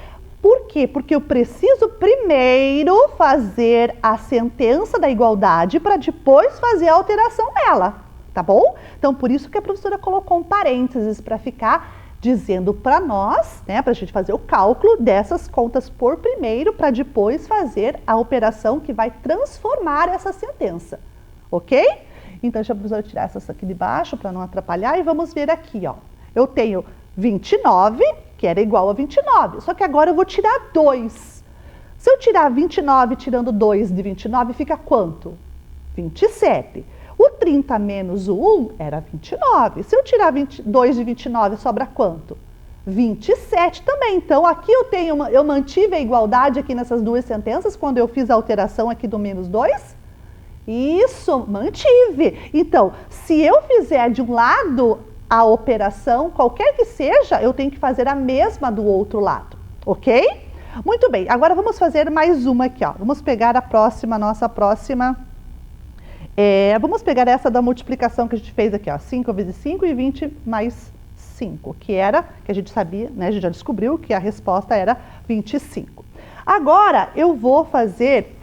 Speaker 3: Por quê? Porque eu preciso primeiro fazer a sentença da igualdade para depois fazer a alteração dela, tá bom? Então, por isso que a professora colocou um parênteses para ficar dizendo para nós, né, para a gente fazer o cálculo dessas contas por primeiro, para depois fazer a operação que vai transformar essa sentença, ok? Então, deixa a professora tirar essas aqui de baixo para não atrapalhar e vamos ver aqui, ó. Eu tenho 29, que era igual a 29, só que agora eu vou tirar 2. Se eu tirar 29 tirando 2 de 29, fica quanto? 27. O 30 menos o 1 era 29. Se eu tirar 2 de 29, sobra quanto? 27 também. Então, aqui eu mantive a igualdade aqui nessas duas sentenças, quando eu fiz a alteração aqui do menos 2. Isso, mantive. Então, se eu fizer de um lado a operação, qualquer que seja, eu tenho que fazer a mesma do outro lado, ok? Muito bem, agora vamos fazer mais uma aqui, ó. Vamos pegar nossa próxima... vamos pegar essa da multiplicação que a gente fez aqui, ó, 5 vezes 5 e 20 mais 5, que a gente sabia, né, a gente já descobriu que a resposta era 25. Agora, eu vou fazer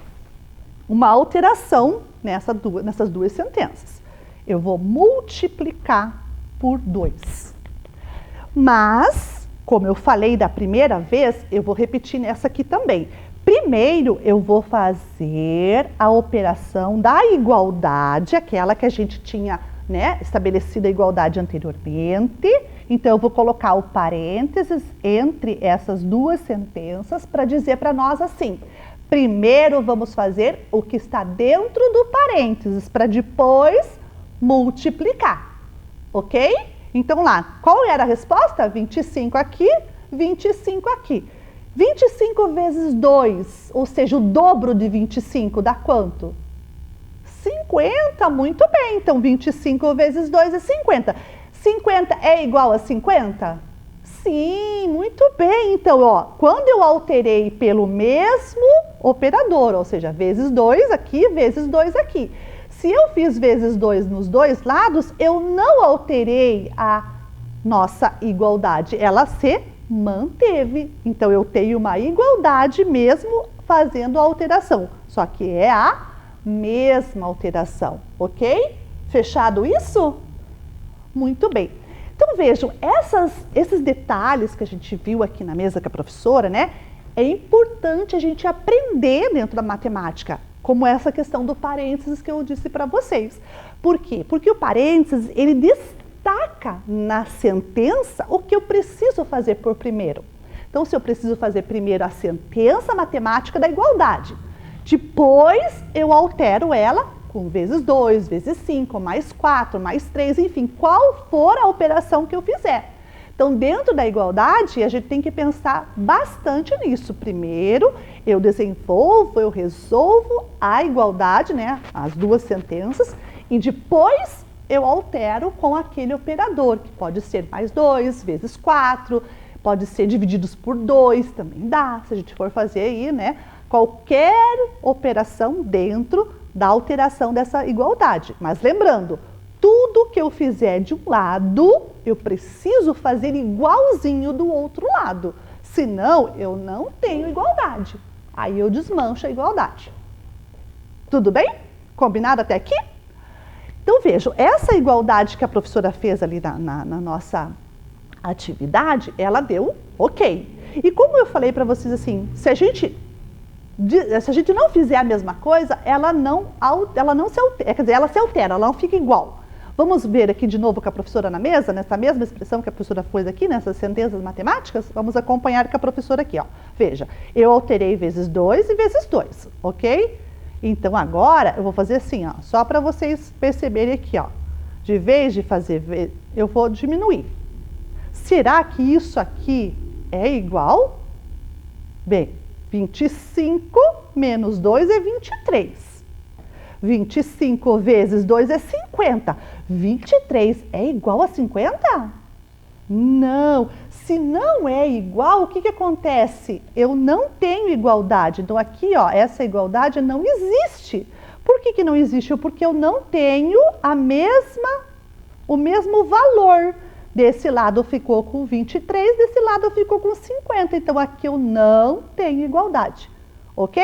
Speaker 3: uma alteração nessas duas sentenças. Eu vou multiplicar por 2. Mas, como eu falei da primeira vez, eu vou repetir nessa aqui também. Primeiro, eu vou fazer a operação da igualdade, aquela que a gente tinha, né, estabelecido a igualdade anteriormente. Então, eu vou colocar o parênteses entre essas duas sentenças para dizer para nós assim: primeiro vamos fazer o que está dentro do parênteses para depois multiplicar, ok? Então, lá, qual era a resposta? 25 aqui, 25 aqui. 25 vezes 2, ou seja, o dobro de 25, dá quanto? 50, muito bem. Então, 25 vezes 2 é 50. 50 é igual a 50? Sim, muito bem. Então, ó, quando eu alterei pelo mesmo operador, ou seja, vezes 2 aqui, vezes 2 aqui. Se eu fiz vezes 2 nos dois lados, eu não alterei a nossa igualdade. Ela se manteve. Então, eu tenho uma igualdade mesmo fazendo a alteração. Só que é a mesma alteração, ok? Fechado isso? Muito bem. Então, vejam, esses detalhes que a gente viu aqui na mesa com a professora, né? É importante a gente aprender dentro da matemática, como essa questão do parênteses que eu disse para vocês. Por quê? Porque o parênteses, ele destaca na sentença o que eu preciso fazer por primeiro. Então, se eu preciso fazer primeiro a sentença matemática da igualdade, depois eu altero ela com vezes 2, vezes 5, mais 4, mais 3, enfim, qual for a operação que eu fizer. Então, dentro da igualdade, a gente tem que pensar bastante nisso. Primeiro, eu desenvolvo, eu resolvo a igualdade, né, as duas sentenças, e depois eu altero com aquele operador, que pode ser mais 2, vezes 4, pode ser divididos por 2, também dá, se a gente for fazer aí, né, qualquer operação dentro da alteração dessa igualdade. Mas lembrando, tudo que eu fizer de um lado, eu preciso fazer igualzinho do outro lado. Senão, eu não tenho igualdade. Aí eu desmancho a igualdade. Tudo bem? Combinado até aqui? Então, vejam, essa igualdade que a professora fez ali na nossa atividade, ela deu ok. E como eu falei para vocês assim, se a gente não fizer a mesma coisa, ela não se altera, quer dizer, ela se altera, ela não fica igual. Vamos ver aqui de novo com a professora na mesa, nessa mesma expressão que a professora pôs aqui, nessas sentenças matemáticas, vamos acompanhar com a professora aqui, ó. Veja, eu alterei vezes 2 e vezes 2, ok? Então agora eu vou fazer assim, ó, só para vocês perceberem aqui, ó. De vez de fazer, eu vou diminuir. Será que isso aqui é igual? Bem, 25 menos 2 é 23. 25 vezes 2 é 50. 23 é igual a 50? Não. Se não é igual, o que acontece? Eu não tenho igualdade. Então aqui, ó, essa igualdade não existe. Por que não existe? Porque eu não tenho o mesmo valor. Desse lado ficou com 23, desse lado ficou com 50. Então, aqui eu não tenho igualdade. Ok?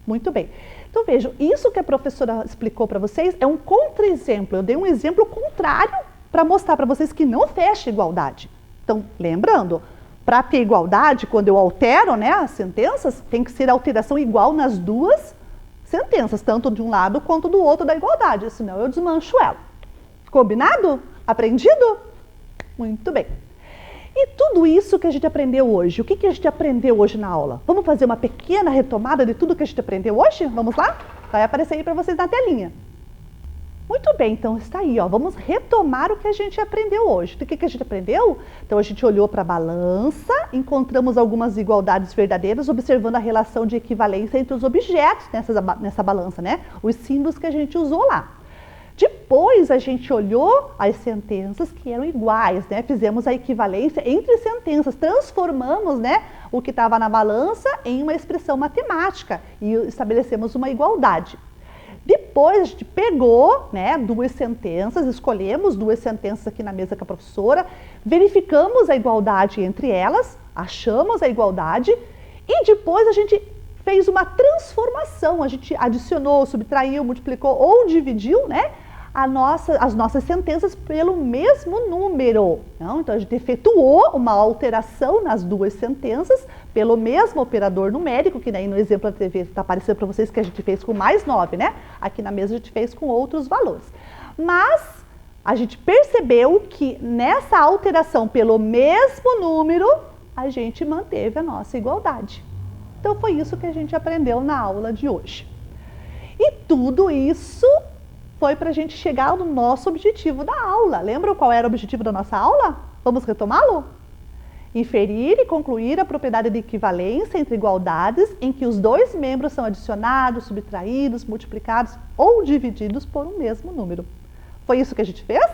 Speaker 3: Muito bem. Então, vejam, isso que a professora explicou para vocês é um contra-exemplo. Eu dei um exemplo contrário para mostrar para vocês que não fecha igualdade. Então, lembrando, para ter igualdade, quando eu altero, né, as sentenças, tem que ser alteração igual nas duas sentenças, tanto de um lado quanto do outro da igualdade, senão eu desmancho ela. Combinado? Aprendido? Muito bem. E tudo isso que a gente aprendeu hoje, o que a gente aprendeu hoje na aula? Vamos fazer uma pequena retomada de tudo que a gente aprendeu hoje? Vamos lá? Vai aparecer aí para vocês na telinha. Muito bem, então está aí, ó. Vamos retomar o que a gente aprendeu hoje. O que a gente aprendeu? Então a gente olhou para a balança, encontramos algumas igualdades verdadeiras, observando a relação de equivalência entre os objetos nessa balança, né? Os símbolos que a gente usou lá. Depois a gente olhou as sentenças que eram iguais, né? Fizemos a equivalência entre sentenças, transformamos, né, o que estava na balança em uma expressão matemática e estabelecemos uma igualdade. Depois a gente pegou, né, duas sentenças, escolhemos duas sentenças aqui na mesa com a professora, verificamos a igualdade entre elas, achamos a igualdade e depois a gente fez uma transformação, a gente adicionou, subtraiu, multiplicou ou dividiu, né, as nossas sentenças pelo mesmo número. Não? Então, a gente efetuou uma alteração nas duas sentenças pelo mesmo operador numérico, que daí no exemplo da TV está aparecendo para vocês que a gente fez com mais 9, né? Aqui na mesa a gente fez com outros valores. Mas a gente percebeu que nessa alteração pelo mesmo número, a gente manteve a nossa igualdade. Então, foi isso que a gente aprendeu na aula de hoje. E tudo isso foi para a gente chegar no nosso objetivo da aula. Lembram qual era o objetivo da nossa aula? Vamos retomá-lo? Inferir e concluir a propriedade de equivalência entre igualdades em que os dois membros são adicionados, subtraídos, multiplicados ou divididos por um mesmo número. Foi isso que a gente fez?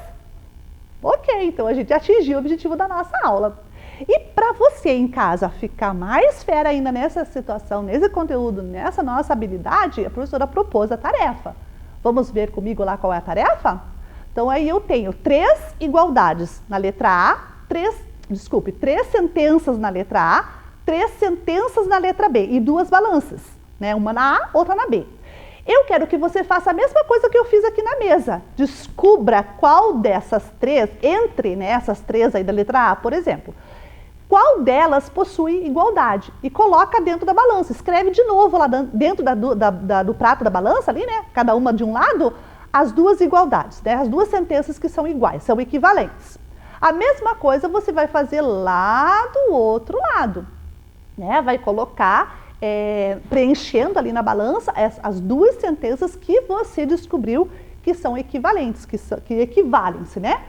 Speaker 3: Ok, então a gente atingiu o objetivo da nossa aula. E para você em casa ficar mais fera ainda nessa situação, nesse conteúdo, nessa nossa habilidade, a professora propôs a tarefa. Vamos ver comigo lá qual é a tarefa? Então aí eu tenho 3 igualdades na letra A, 3 sentenças na letra A, 3 sentenças na letra B e 2 balanças, né? Uma na A, outra na B. Eu quero que você faça a mesma coisa que eu fiz aqui na mesa. Descubra qual dessas 3, entre essas 3 aí da letra A, por exemplo, qual delas possui igualdade e coloca dentro da balança. Escreve de novo lá dentro do prato da balança ali, né? Cada uma de um lado, as 2 igualdades, né? As 2 sentenças que são iguais, são equivalentes. A mesma coisa você vai fazer lá do outro lado, né? Vai colocar, preenchendo ali na balança as 2 sentenças que você descobriu que são equivalentes, que equivalem-se, né?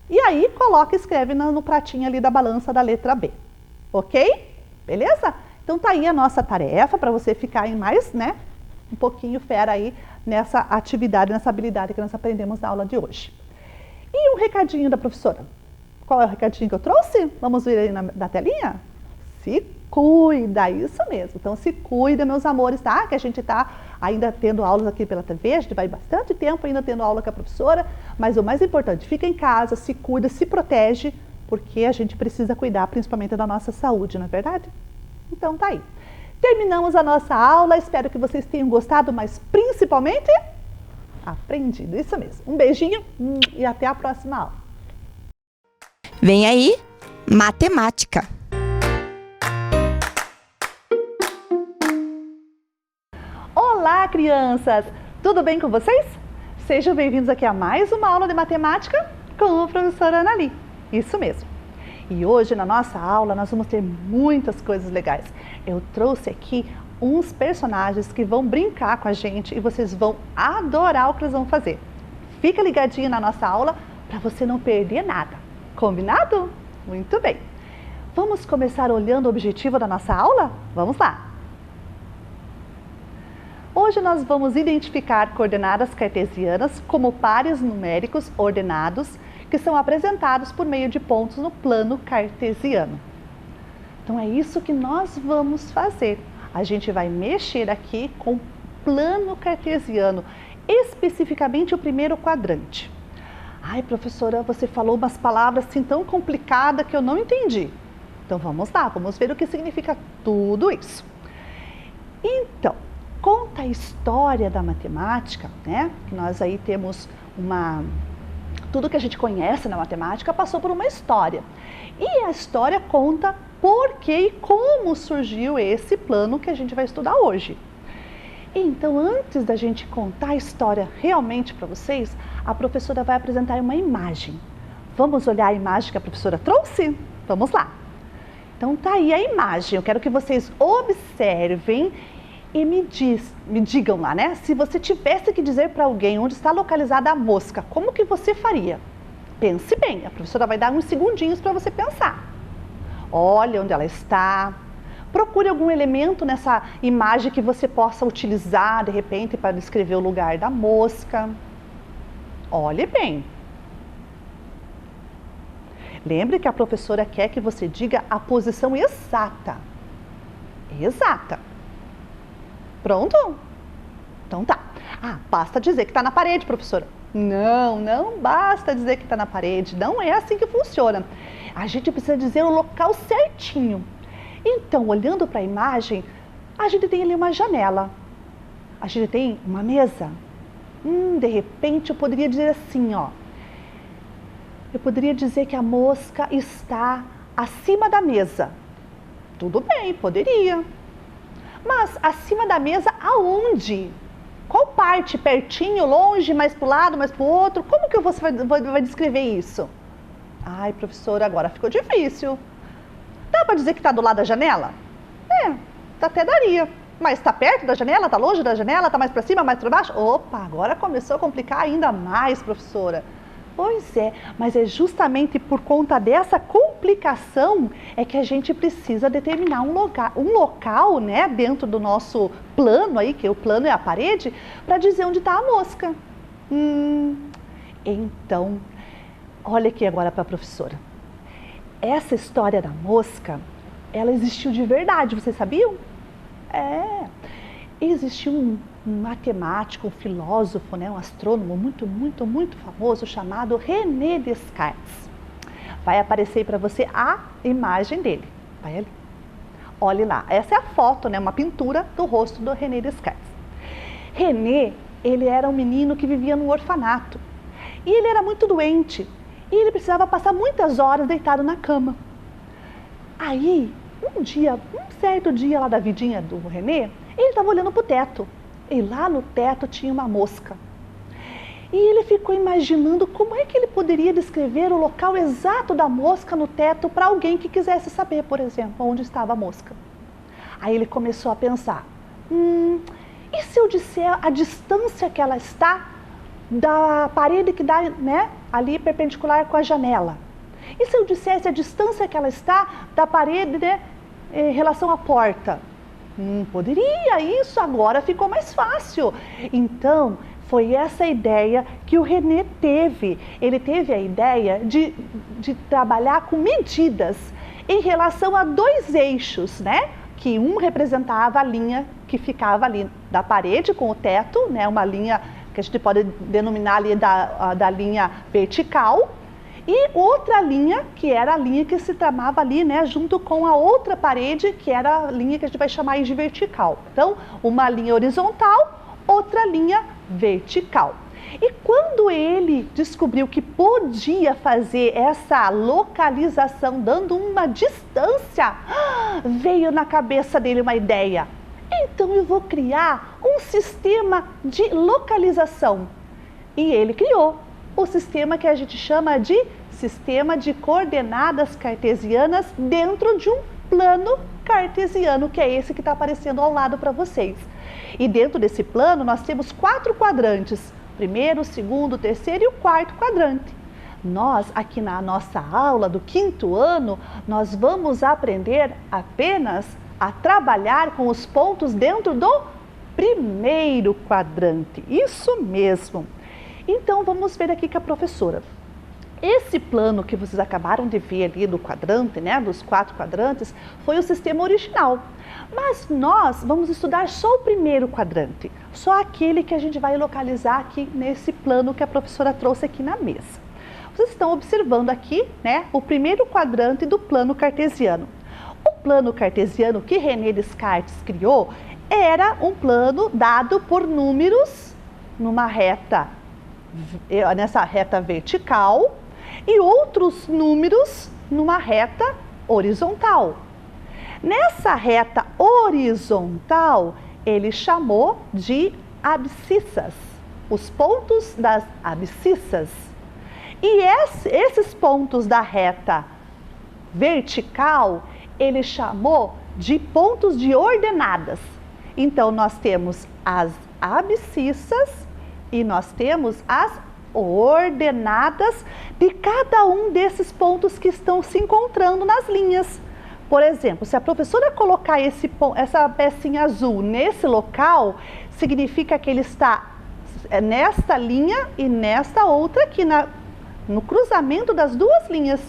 Speaker 3: E aí coloca e escreve no pratinho ali da balança da letra B, ok? Beleza? Então tá aí a nossa tarefa para você ficar em mais, né? Um pouquinho fera aí nessa atividade, nessa habilidade que nós aprendemos na aula de hoje. E um recadinho da professora. Qual é o recadinho que eu trouxe? Vamos ver aí na telinha? Se cuida, isso mesmo. Então se cuida, meus amores, tá? Que a gente tá ainda tendo aulas aqui pela TV, a gente vai bastante tempo ainda tendo aula com a professora, mas o mais importante, fica em casa, se cuida, se protege, porque a gente precisa cuidar principalmente da nossa saúde, não é verdade? Então tá aí. Terminamos a nossa aula, espero que vocês tenham gostado, mas principalmente aprendido, isso mesmo. Um beijinho e até a próxima aula.
Speaker 2: Vem aí, matemática.
Speaker 3: Olá, crianças! Tudo bem com vocês? Sejam bem-vindos aqui a mais uma aula de matemática com a professora Anali. Isso mesmo. E hoje, na nossa aula, nós vamos ter muitas coisas legais. Eu trouxe aqui uns personagens que vão brincar com a gente e vocês vão adorar o que eles vão fazer. Fica ligadinho na nossa aula para você não perder nada. Combinado? Muito bem. Vamos começar olhando o objetivo da nossa aula? Vamos lá! Hoje nós vamos identificar coordenadas cartesianas como pares numéricos ordenados que são apresentados por meio de pontos no plano cartesiano. Então é isso que nós vamos fazer. A gente vai mexer aqui com o plano cartesiano, especificamente o primeiro quadrante. Ai, professora, você falou umas palavras assim tão complicadas que eu não entendi. Então vamos lá, vamos ver o que significa tudo isso. Então, conta a história da matemática, né? Que nós aí temos tudo que a gente conhece na matemática passou por uma história. E a história conta por que e como surgiu esse plano que a gente vai estudar hoje. Então, antes da gente contar a história realmente para vocês, a professora vai apresentar uma imagem. Vamos olhar a imagem que a professora trouxe? Vamos lá. Então, tá aí a imagem. Eu quero que vocês observem e me digam lá, né? Se você tivesse que dizer para alguém onde está localizada a mosca, como que você faria? Pense bem, a professora vai dar uns segundinhos para você pensar. Olha onde ela está. Procure algum elemento nessa imagem que você possa utilizar, de repente, para descrever o lugar da mosca. Olhe bem. Lembre que a professora quer que você diga a posição exata. Exata. Pronto? Então tá. Ah, basta dizer que está na parede, professora. Não, não basta dizer que está na parede. Não é assim que funciona. A gente precisa dizer o local certinho. Então, olhando para a imagem, a gente tem ali uma janela. A gente tem uma mesa. De repente eu poderia dizer assim, ó. Eu poderia dizer que a mosca está acima da mesa. Tudo bem, poderia. Mas acima da mesa aonde? Qual parte? Pertinho, longe, mais para o lado, mais para o outro? Como que você vai descrever isso? Ai, professora, agora ficou difícil. Dá para dizer que está do lado da janela? Até daria. Mas está perto da janela? Está longe da janela? Está mais para cima, mais para baixo? Opa, agora começou a complicar ainda mais, professora. Pois é, mas é justamente por conta dessa complicação é que a gente precisa determinar um local, né, dentro do nosso plano aí, que o plano é a parede, para dizer onde está a mosca. Então, olha aqui agora para a professora. Essa história da mosca, ela existiu de verdade, vocês sabiam? Existiu um matemático, um filósofo, né, um astrônomo muito famoso chamado René Descartes. Vai aparecer para você a imagem dele. Vai ali. Olhe lá. Essa é a foto, né, uma pintura do rosto do René Descartes. René, ele era um menino que vivia no orfanato. E ele era muito doente. E ele precisava passar muitas horas deitado na cama. Aí, um certo dia lá da vidinha do René, ele estava olhando para o teto. E lá no teto tinha uma mosca. E ele ficou imaginando como é que ele poderia descrever o local exato da mosca no teto para alguém que quisesse saber, por exemplo, onde estava a mosca. Aí ele começou a pensar, e se eu disser a distância que ela está da parede que dá, né, ali perpendicular com a janela? E se eu dissesse a distância que ela está da parede, né, em relação à porta? Poderia, isso agora ficou mais fácil. Então, foi essa ideia que o René teve. Ele teve a ideia de trabalhar com medidas em relação a dois eixos, né? Que um representava a linha que ficava ali da parede com o teto, né? Uma linha que a gente pode denominar ali da linha vertical. E outra linha, que era a linha que se tramava ali, né, junto com a outra parede, que era a linha que a gente vai chamar de vertical. Então, uma linha horizontal, outra linha vertical. E quando ele descobriu que podia fazer essa localização dando uma distância, veio na cabeça dele uma ideia. Então eu vou criar um sistema de localização. E ele criou o sistema que a gente chama de sistema de coordenadas cartesianas dentro de um plano cartesiano, que é esse que está aparecendo ao lado para vocês. E dentro desse plano nós temos 4 quadrantes, primeiro, segundo, terceiro e o quarto quadrante. Nós, aqui na nossa aula do 5º ano, nós vamos aprender apenas a trabalhar com os pontos dentro do primeiro quadrante. Isso mesmo. Então, vamos ver aqui com a professora. Esse plano que vocês acabaram de ver ali do quadrante, né, dos 4 quadrantes, foi o sistema original. Mas nós vamos estudar só o primeiro quadrante, só aquele que a gente vai localizar aqui nesse plano que a professora trouxe aqui na mesa. Vocês estão observando aqui, né, o primeiro quadrante do plano cartesiano. O plano cartesiano que René Descartes criou era um plano dado por números numa reta, nessa reta vertical, e outros números numa reta horizontal. Nessa reta horizontal, ele chamou de abscissas, os pontos das abscissas. E esses pontos da reta vertical, ele chamou de pontos de ordenadas. Então, nós temos as abscissas e nós temos as ordenadas de cada um desses pontos que estão se encontrando nas linhas. Por exemplo, se a professora colocar essa pecinha azul nesse local, significa que ele está nesta linha e nesta outra aqui, no cruzamento das duas linhas.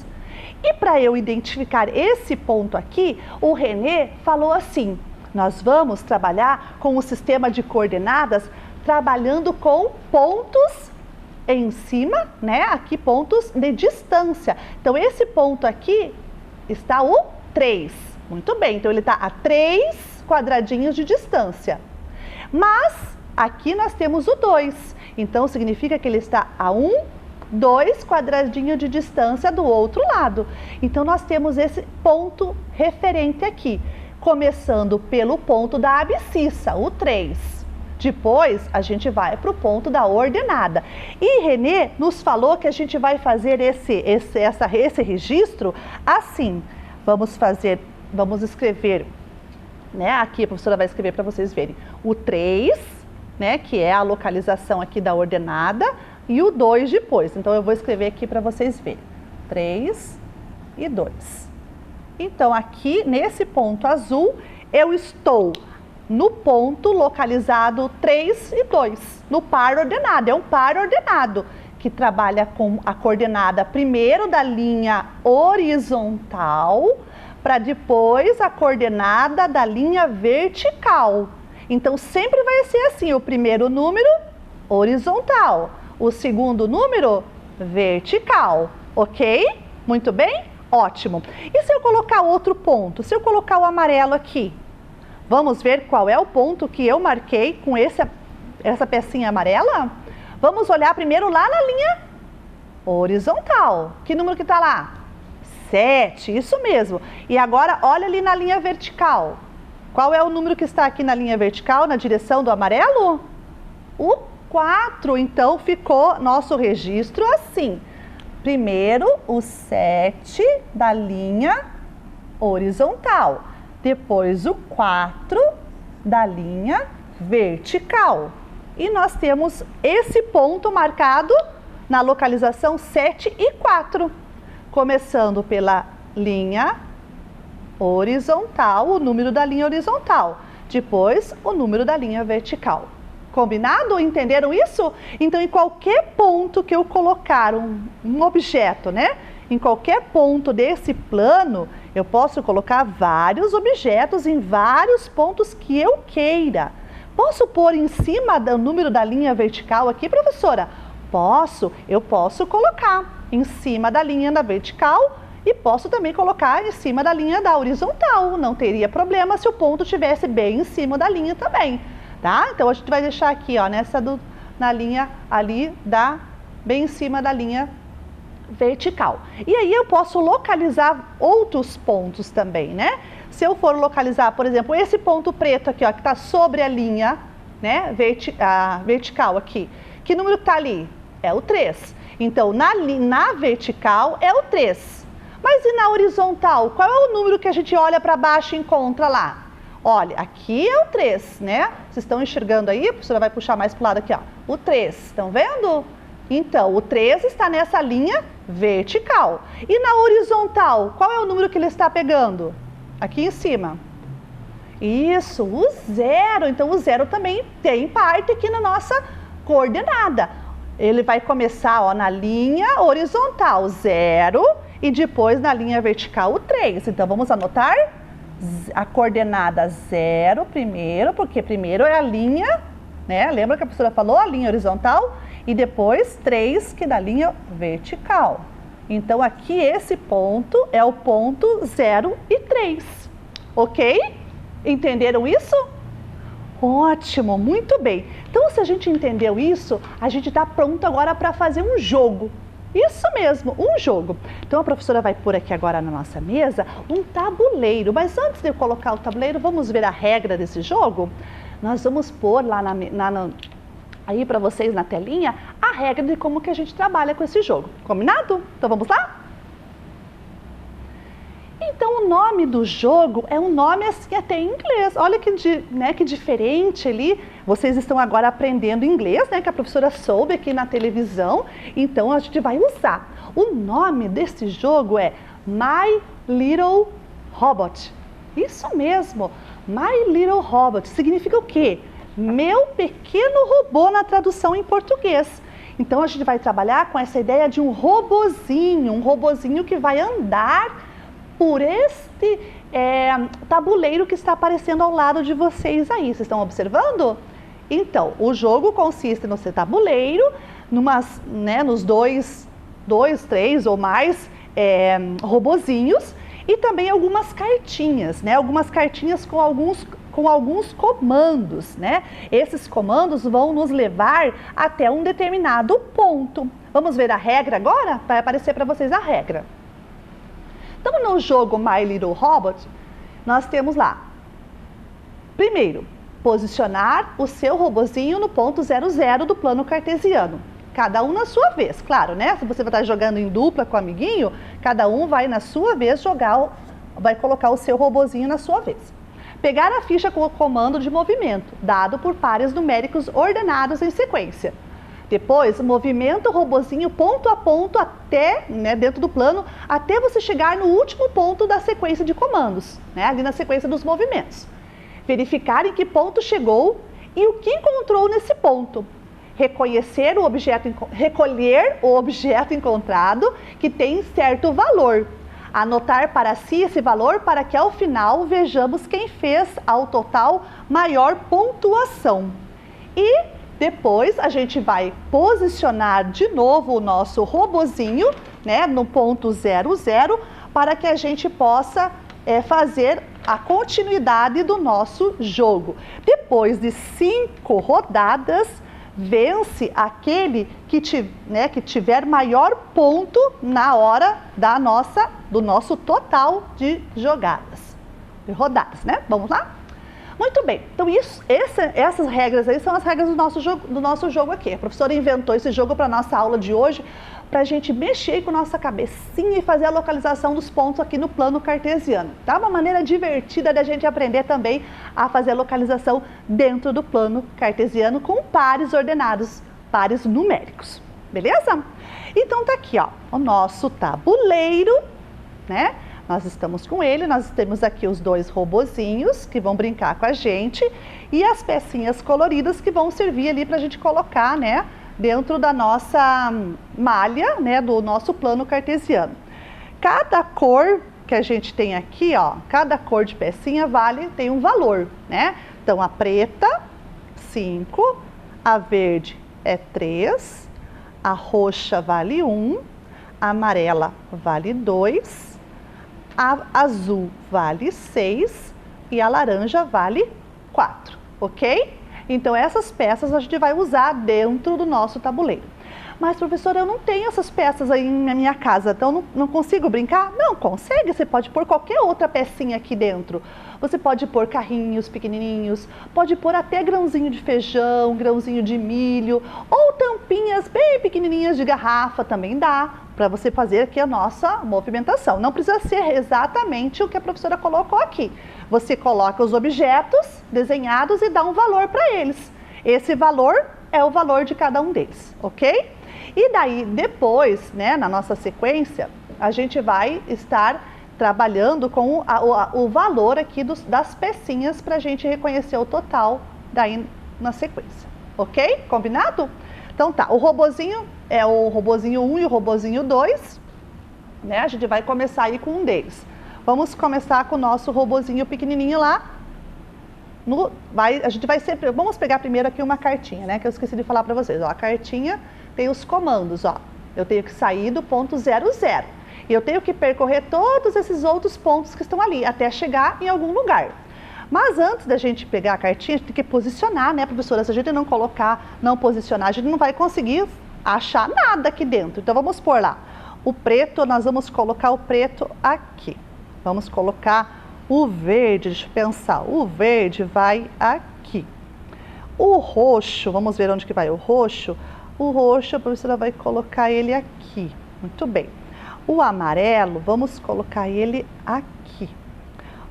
Speaker 3: E para eu identificar esse ponto aqui, o René falou assim: nós vamos trabalhar com o sistema de coordenadas, trabalhando com pontos em cima, né? Aqui pontos de distância. Então, esse ponto aqui está o 3. Muito bem, então ele está a 3 quadradinhos de distância. Mas aqui nós temos o 2. Então, significa que ele está a 2 quadradinhos de distância do outro lado. Então, nós temos esse ponto referente aqui, começando pelo ponto da abscissa, o 3. Depois, a gente vai para o ponto da ordenada. E René nos falou que a gente vai fazer esse registro assim. Vamos escrever, né? Aqui a professora vai escrever para vocês verem. O 3, né? Que é a localização aqui da ordenada. e o 2 depois. Então, eu vou escrever aqui para vocês verem. 3 e 2. Então, aqui, nesse ponto azul, eu estou no ponto localizado 3 e 2, no par ordenado. É um par ordenado que trabalha com a coordenada primeiro da linha horizontal, para depois a coordenada da linha vertical. Então, sempre vai ser assim, o primeiro número horizontal, o segundo número vertical, ok? Muito bem? Ótimo. E se eu colocar outro ponto? Se eu colocar o amarelo aqui, vamos ver qual é o ponto que eu marquei com essa pecinha amarela? Vamos olhar primeiro lá na linha horizontal. Que número que está lá? 7, isso mesmo. E agora, olha ali na linha vertical. Qual é o número que está aqui na linha vertical, na direção do amarelo? O 4. Então, ficou nosso registro assim. Primeiro, o 7 da linha horizontal. Depois, o 4 da linha vertical. E nós temos esse ponto marcado na localização 7 e 4. Começando pela linha horizontal, o número da linha horizontal. Depois, o número da linha vertical. Combinado? Entenderam isso? Então, em qualquer ponto que eu colocar um objeto, né? Em qualquer ponto desse plano, eu posso colocar vários objetos em vários pontos que eu queira. Posso pôr em cima do número da linha vertical aqui, professora? Posso, eu posso colocar em cima da linha da vertical e posso também colocar em cima da linha da horizontal. Não teria problema se o ponto estivesse bem em cima da linha também, tá? Então, a gente vai deixar aqui, ó, na linha ali, bem em cima da linha vertical. E aí eu posso localizar outros pontos também, né? Se eu for localizar, por exemplo, esse ponto preto aqui, ó, que está sobre a linha, né, vertical aqui. Que número está ali? É o 3. Então, na vertical é o 3. Mas e na horizontal? Qual é o número que a gente olha para baixo e encontra lá? Olha, aqui é o 3, né? Vocês estão enxergando aí? A professora vai puxar mais para o lado aqui, ó. O 3, estão vendo? Então, o 3 está nessa linha vertical. E na horizontal, qual é o número que ele está pegando? Aqui em cima. Isso, o 0. Então, o 0 também tem parte aqui na nossa coordenada. Ele vai começar, ó, na linha horizontal, 0, e depois na linha vertical, o 3. Então, vamos anotar a coordenada 0 primeiro, porque primeiro é a linha, né? Lembra que a professora falou? A linha horizontal, e depois 3, que é da linha vertical. Então, aqui esse ponto é o ponto 0 e 3, ok? Entenderam isso? Ótimo, muito bem. Então, se a gente entendeu isso, a gente está pronto agora para fazer um jogo. Isso mesmo, um jogo. Então, a professora vai pôr aqui agora na nossa mesa um tabuleiro. Mas antes de eu colocar o tabuleiro, vamos ver a regra desse jogo? Nós vamos pôr lá aí para vocês na telinha a regra de como que a gente trabalha com esse jogo. Combinado? Então vamos lá? Então o nome do jogo é um nome assim até em inglês. Olha que diferente ali. Vocês estão agora aprendendo inglês, né? Que a professora soube aqui na televisão. Então a gente vai usar. O nome desse jogo é My Little Robot. Isso mesmo. My Little Robot. Significa o quê? Meu pequeno robô na tradução em português. Então a gente vai trabalhar com essa ideia de um robozinho que vai andar por este tabuleiro que está aparecendo ao lado de vocês aí. Vocês estão observando? Então, o jogo consiste no seu tabuleiro, nos dois, 3 ou mais robozinhos e também algumas cartinhas, né? Algumas cartinhas com alguns comandos, né? Esses comandos vão nos levar até um determinado ponto. Vamos ver a regra agora? Vai aparecer para vocês a regra. Então, no jogo My Little Robot, nós temos lá, primeiro, posicionar o seu robozinho no ponto 00 do plano cartesiano. Cada um na sua vez, claro, né? Se você vai estar jogando em dupla com o amiguinho, cada um vai na sua vez vai colocar o seu robozinho na sua vez. Pegar a ficha com o comando de movimento, dado por pares numéricos ordenados em sequência. Depois, movimenta o robozinho ponto a ponto até, né, dentro do plano, até você chegar no último ponto da sequência de comandos, né, ali na sequência dos movimentos. Verificar em que ponto chegou e o que encontrou nesse ponto. Recolher o objeto encontrado que tem certo valor. Anotar para si esse valor para que ao final vejamos quem fez ao total maior pontuação. E depois a gente vai posicionar de novo o nosso robozinho, né, no ponto 00 para que a gente possa fazer a continuidade do nosso jogo. Depois de 5 rodadas, vence aquele que tiver maior ponto na hora do nosso total de jogadas, de rodadas, né? Vamos lá? Muito bem, então essas regras aí são as regras do nosso jogo aqui. A professora inventou esse jogo para a nossa aula de hoje, para a gente mexer com a nossa cabecinha e fazer a localização dos pontos aqui no plano cartesiano. Tá? Uma maneira divertida da gente aprender também a fazer a localização dentro do plano cartesiano com pares ordenados, pares numéricos. Beleza? Então tá aqui, ó, o nosso tabuleiro, né? Nós estamos com ele, nós temos aqui os 2 robozinhos que vão brincar com a gente e as pecinhas coloridas que vão servir ali para a gente colocar, né, dentro da nossa malha, né, do nosso plano cartesiano. Cada cor que a gente tem aqui, ó, cada cor de pecinha tem um valor, né? Então a preta, 5, a verde é 3, a roxa vale 1, a amarela vale 2, a azul vale 6 e a laranja vale 4, ok? Então essas peças a gente vai usar dentro do nosso tabuleiro. Mas professora, eu não tenho essas peças aí na minha casa, então não consigo brincar? Não, consegue, você pode pôr qualquer outra pecinha aqui dentro. Você pode pôr carrinhos pequenininhos, pode pôr até grãozinho de feijão, grãozinho de milho, ou tampinhas bem pequenininhas de garrafa, também dá para você fazer aqui a nossa movimentação. Não precisa ser exatamente o que a professora colocou aqui. Você coloca os objetos desenhados e dá um valor para eles. Esse valor é o valor de cada um deles, ok? E daí, depois, né, na nossa sequência, a gente vai estar trabalhando com o valor aqui das pecinhas para a gente reconhecer o total daí na sequência, ok? Combinado? Então tá, o robozinho é o robozinho 1 e o robozinho 2, né? A gente vai começar aí com um deles. Vamos começar com o nosso robozinho pequenininho lá. Vamos pegar primeiro aqui uma cartinha, né? Que eu esqueci de falar para vocês. Ó, a cartinha tem os comandos, ó. Eu tenho que sair do ponto 00. E eu tenho que percorrer todos esses outros pontos que estão ali, até chegar em algum lugar. Mas antes da gente pegar a cartinha, a gente tem que posicionar, né, professora? Se a gente não colocar, não posicionar, a gente não vai conseguir achar nada aqui dentro. Então vamos pôr lá. O preto, nós vamos colocar o preto aqui. Vamos colocar o verde, deixa eu pensar, o verde vai aqui. O roxo, vamos ver onde que vai o roxo. O roxo, a professora vai colocar ele aqui. Muito bem. O amarelo, vamos colocar ele aqui.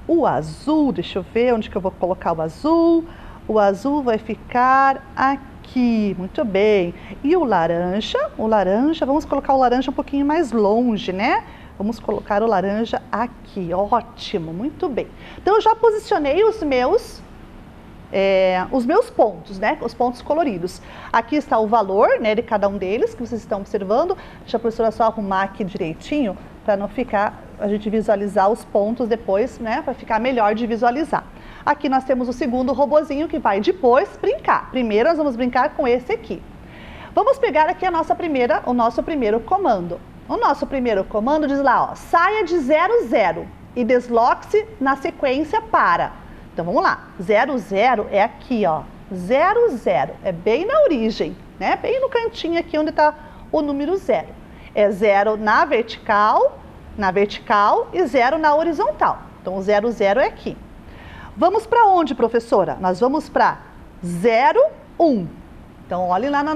Speaker 3: O azul, deixa eu ver onde que eu vou colocar o azul. O azul vai ficar aqui. Muito bem. E o laranja, vamos colocar o laranja um pouquinho mais longe, né? Vamos colocar o laranja aqui, ótimo, muito bem. Então, eu já posicionei os meus pontos, né? Os pontos coloridos. Aqui está o valor, né, de cada um deles, que vocês estão observando. Deixa a professora só arrumar aqui direitinho, para não ficar, a gente visualizar os pontos depois, né? Para ficar melhor de visualizar. Aqui nós temos o segundo robozinho que vai depois brincar. Primeiro nós vamos brincar com esse aqui. Vamos pegar aqui o nosso primeiro comando. O nosso primeiro comando diz lá, ó, saia de 00 e desloque-se na sequência para. Então vamos lá, 00 é aqui, ó, 00, é bem na origem, né? Bem no cantinho aqui onde está o número 0. É 0 na vertical e 0 na horizontal. Então o 00 é aqui. Vamos para onde, professora? Nós vamos para 0, 1. Então olhe lá na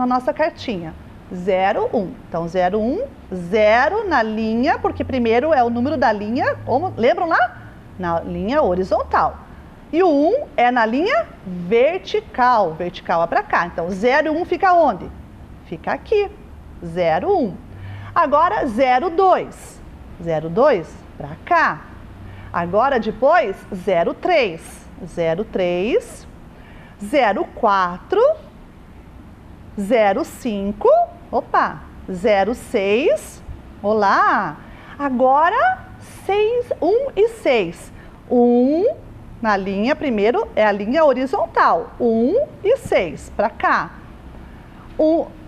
Speaker 3: nossa cartinha. 0, 1. Então, 0, 1, 0 na linha, porque primeiro é o número da linha, como, lembram lá? Na linha horizontal. E o 1 é na linha vertical. Vertical é para cá. Então, 0 e 1 fica onde? fica aqui, 0, 1. Agora 0, 2. 0, 2 para cá. Agora depois 0, 3. 0, 3. 0, 4. 0, 5. Opa! 0, 6. Olá! Agora 6, 1 e 6. 1 na linha, primeiro é a linha horizontal. 1 e 6 para cá.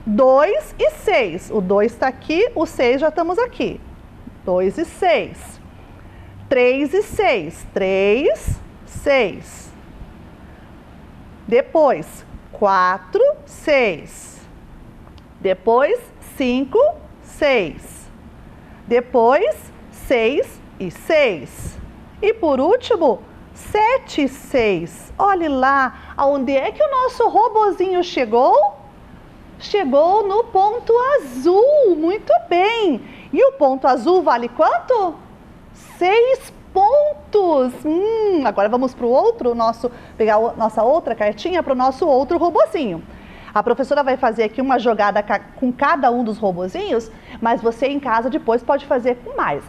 Speaker 3: 2 e 6. O 2 está aqui, o 6 já estamos aqui. 2 e 6. 3 e 6. 3, 6. Depois, 4, 6. Depois, 5, 6. Depois, 6 e 6. E por último, 7 e 6. Olhe lá, aonde é que o nosso robozinho chegou? Chegou no ponto azul, muito bem. E o ponto azul vale quanto? 6 pontos. Agora vamos para o outro, pegar a nossa outra cartinha para o nosso outro robozinho. A professora vai fazer aqui uma jogada com cada um dos robozinhos, mas você em casa depois pode fazer com mais.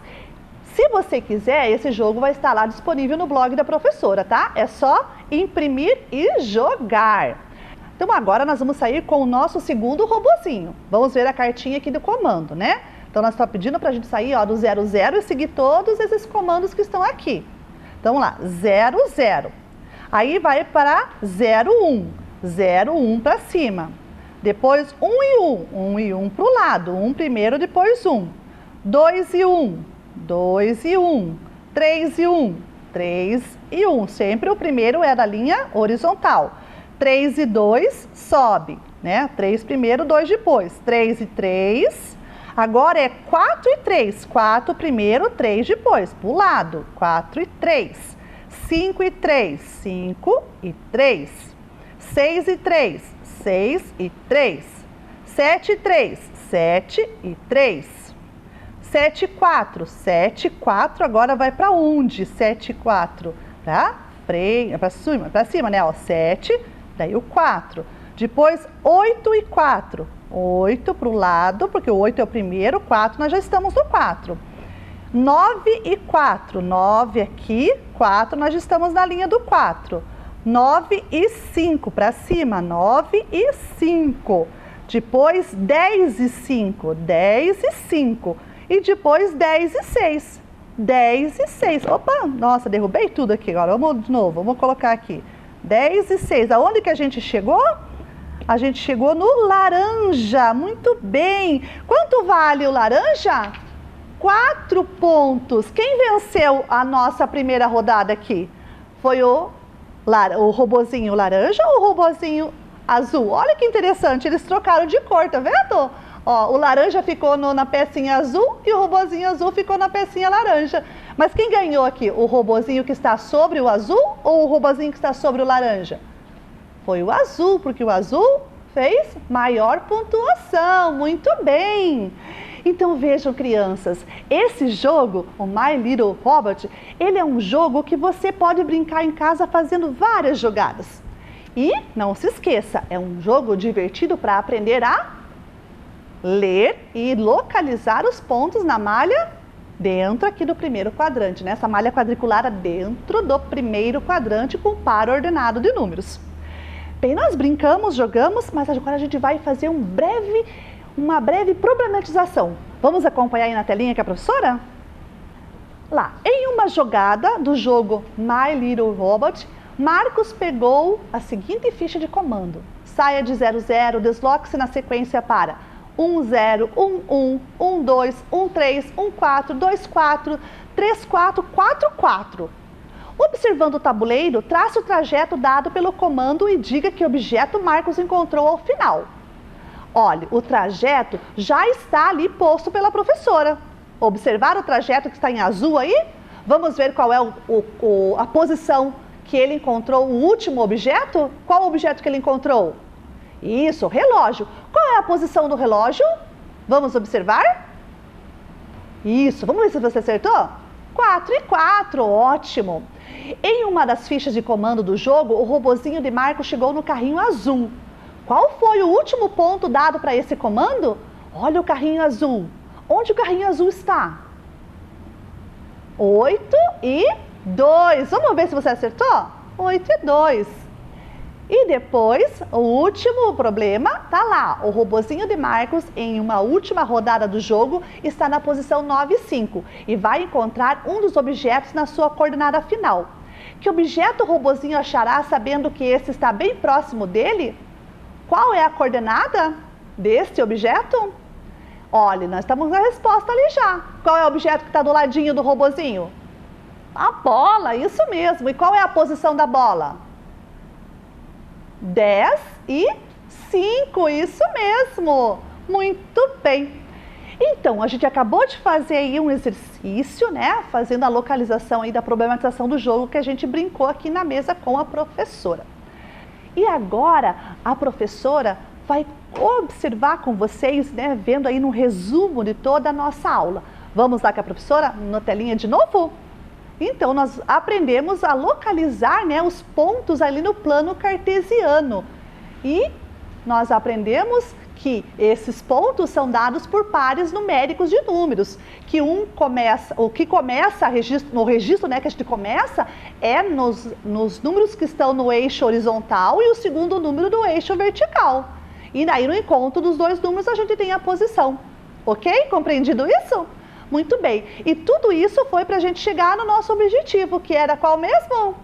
Speaker 3: Se você quiser, esse jogo vai estar lá disponível no blog da professora, tá? É só imprimir e jogar. Então agora nós vamos sair com o nosso segundo robozinho. Vamos ver a cartinha aqui do comando, né? Então nós estamos pedindo para a gente sair do 0, 0 e seguir todos esses comandos que estão aqui. Então vamos lá, 0, 0. Aí vai para 0, 1. 0, 1 para cima. Depois 1 e 1. 1 e 1 para o lado. 1 primeiro, depois 1. 2 e 1. 2 e 1. 3 e 1. 3 e 1. Sempre o primeiro é da linha horizontal. 3 e 2 sobe, né? 3 primeiro, 2 depois. 3 e 3. Agora é 4 e 3. 4 primeiro, 3 depois. Para o lado. 4 e 3. 5 e 3. 5 e 3. 6 e 3. 6 e 3. 7 e 3. 7 e 3. 7 e 4. 7 e 4. Agora vai para onde? 7 e 4. Para cima, né? Ó, 7. Daí o 4. Depois 8 e 4. 8 para o lado, porque o 8 é o primeiro, 4 nós já estamos no 4. 9 e 4. 9 aqui, 4 nós já estamos na linha do 4. 9 e 5 para cima. 9 e 5. Depois 10 e 5. 10 e 5. E depois 10 e 6. 10 e 6. Opa, nossa, derrubei tudo aqui agora. Vamos de novo, vamos colocar aqui. 10 e 6. Aonde que a gente chegou? A gente chegou no laranja. Muito bem. Quanto vale o laranja? 4 pontos. Quem venceu a nossa primeira rodada aqui? Foi o robozinho laranja ou o robozinho azul? Olha que interessante, eles trocaram de cor, tá vendo? Ó, o laranja ficou na pecinha azul e o robozinho azul ficou na pecinha laranja. Mas quem ganhou aqui? O robozinho que está sobre o azul ou o robozinho que está sobre o laranja? Foi o azul, porque o azul fez maior pontuação. Muito bem! Então vejam, crianças, esse jogo, o My Little Robot, ele é um jogo que você pode brincar em casa fazendo várias jogadas. E não se esqueça, é um jogo divertido para aprender a ler e localizar os pontos na malha dentro aqui do primeiro quadrante, né? Essa malha quadriculada dentro do primeiro quadrante com par ordenado de números. Bem, nós brincamos, jogamos, mas agora a gente vai fazer uma breve problematização. Vamos acompanhar aí na telinha com a professora? Lá, em uma jogada do jogo My Little Robot, Marcos pegou a seguinte ficha de comando. Saia de 0, 0, desloque-se na sequência para 1, 0, 1, 1, 1, 2, 1, 3, 1, 4, 2, 4, 3, 4, 4, 4. Observando o tabuleiro, trace o trajeto dado pelo comando e diga que objeto Marcos encontrou ao final. Olha, o trajeto já está ali posto pela professora. Observar o trajeto que está em azul aí? Vamos ver qual é a posição que ele encontrou, o último objeto? Qual o objeto que ele encontrou? Isso, relógio. Qual é a posição do relógio? Vamos observar? Isso, vamos ver se você acertou? 4 e 4, ótimo. Em uma das fichas de comando do jogo, o robozinho de Marcos chegou no carrinho azul. Qual foi o último ponto dado para esse comando? Olha o carrinho azul. Onde o carrinho azul está? 8 e 2. Vamos ver se você acertou? 8 e 2. E depois, o último problema, tá lá. O robozinho de Marcos, em uma última rodada do jogo, está na posição 9 e 5 e vai encontrar um dos objetos na sua coordenada final. Que objeto o robozinho achará sabendo que esse está bem próximo dele? Qual é a coordenada deste objeto? Olha, nós estamos na resposta ali já. Qual é o objeto que está do ladinho do robozinho? A bola, isso mesmo. E qual é a posição da bola? 10 e 5, isso mesmo. Muito bem. Então, a gente acabou de fazer aí um exercício, né? Fazendo a localização aí da problematização do jogo que a gente brincou aqui na mesa com a professora. E agora, a professora vai observar com vocês, né? Vendo aí no resumo de toda a nossa aula. Vamos lá com a professora na telinha de novo? Então, nós aprendemos a localizar, né, os pontos ali no plano cartesiano. E nós aprendemos que esses pontos são dados por pares numéricos de números. Que o que começa no registro, né, que a gente começa é nos números que estão no eixo horizontal e o segundo número do eixo vertical. E daí no encontro dos dois números a gente tem a posição. Ok? Compreendido isso? Muito bem. E tudo isso foi para a gente chegar no nosso objetivo, que era qual mesmo?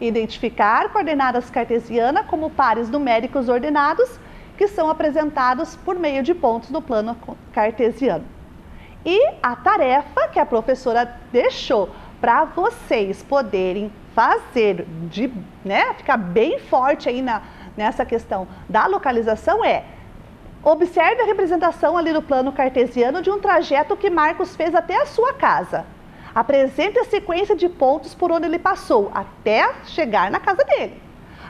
Speaker 3: Identificar coordenadas cartesianas como pares numéricos ordenados que são apresentados por meio de pontos no plano cartesiano. E a tarefa que a professora deixou para vocês poderem fazer, né, ficar bem forte aí nessa questão da localização é: observe a representação ali no plano cartesiano de um trajeto que Marcos fez até a sua casa. Apresente a sequência de pontos por onde ele passou até chegar na casa dele.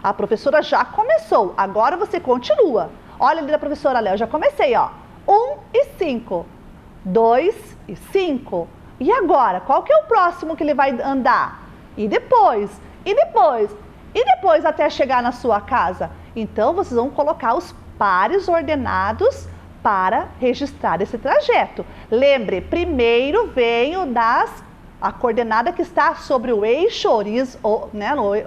Speaker 3: A professora já começou, agora você continua. Olha ali da professora Léo, já comecei, ó. 1 e 5, 2 e 5. E agora, qual que é o próximo que ele vai andar? E depois, e depois, e depois até chegar na sua casa. Então, vocês vão colocar os pares ordenados para registrar esse trajeto. Lembre, primeiro venho a coordenada que está sobre o eixo,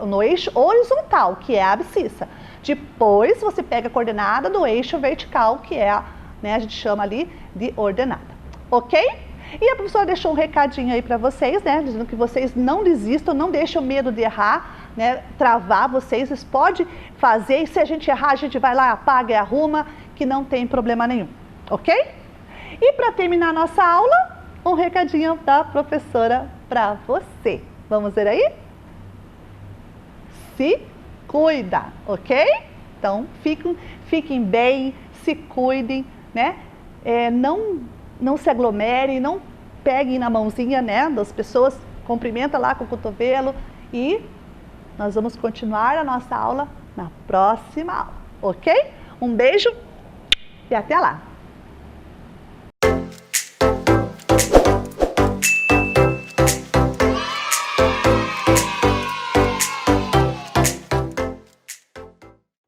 Speaker 3: no eixo horizontal, que é a abscissa. Depois você pega a coordenada do eixo vertical, que é, né, a gente chama ali de ordenada. Ok? E a professora deixou um recadinho aí para vocês, né, dizendo que vocês não desistam, não deixem o medo de errar, né, travar vocês podem fazer, e se a gente errar, a gente vai lá, apaga e arruma, que não tem problema nenhum. Ok? E para terminar a nossa aula, um recadinho da professora para você. Vamos ver aí? Se cuida, ok? Então, fiquem bem, se cuidem, né? Não se aglomerem, não peguem na mãozinha, né, das pessoas, cumprimenta lá com o cotovelo e nós vamos continuar a nossa aula na próxima aula, ok? Um beijo e até lá!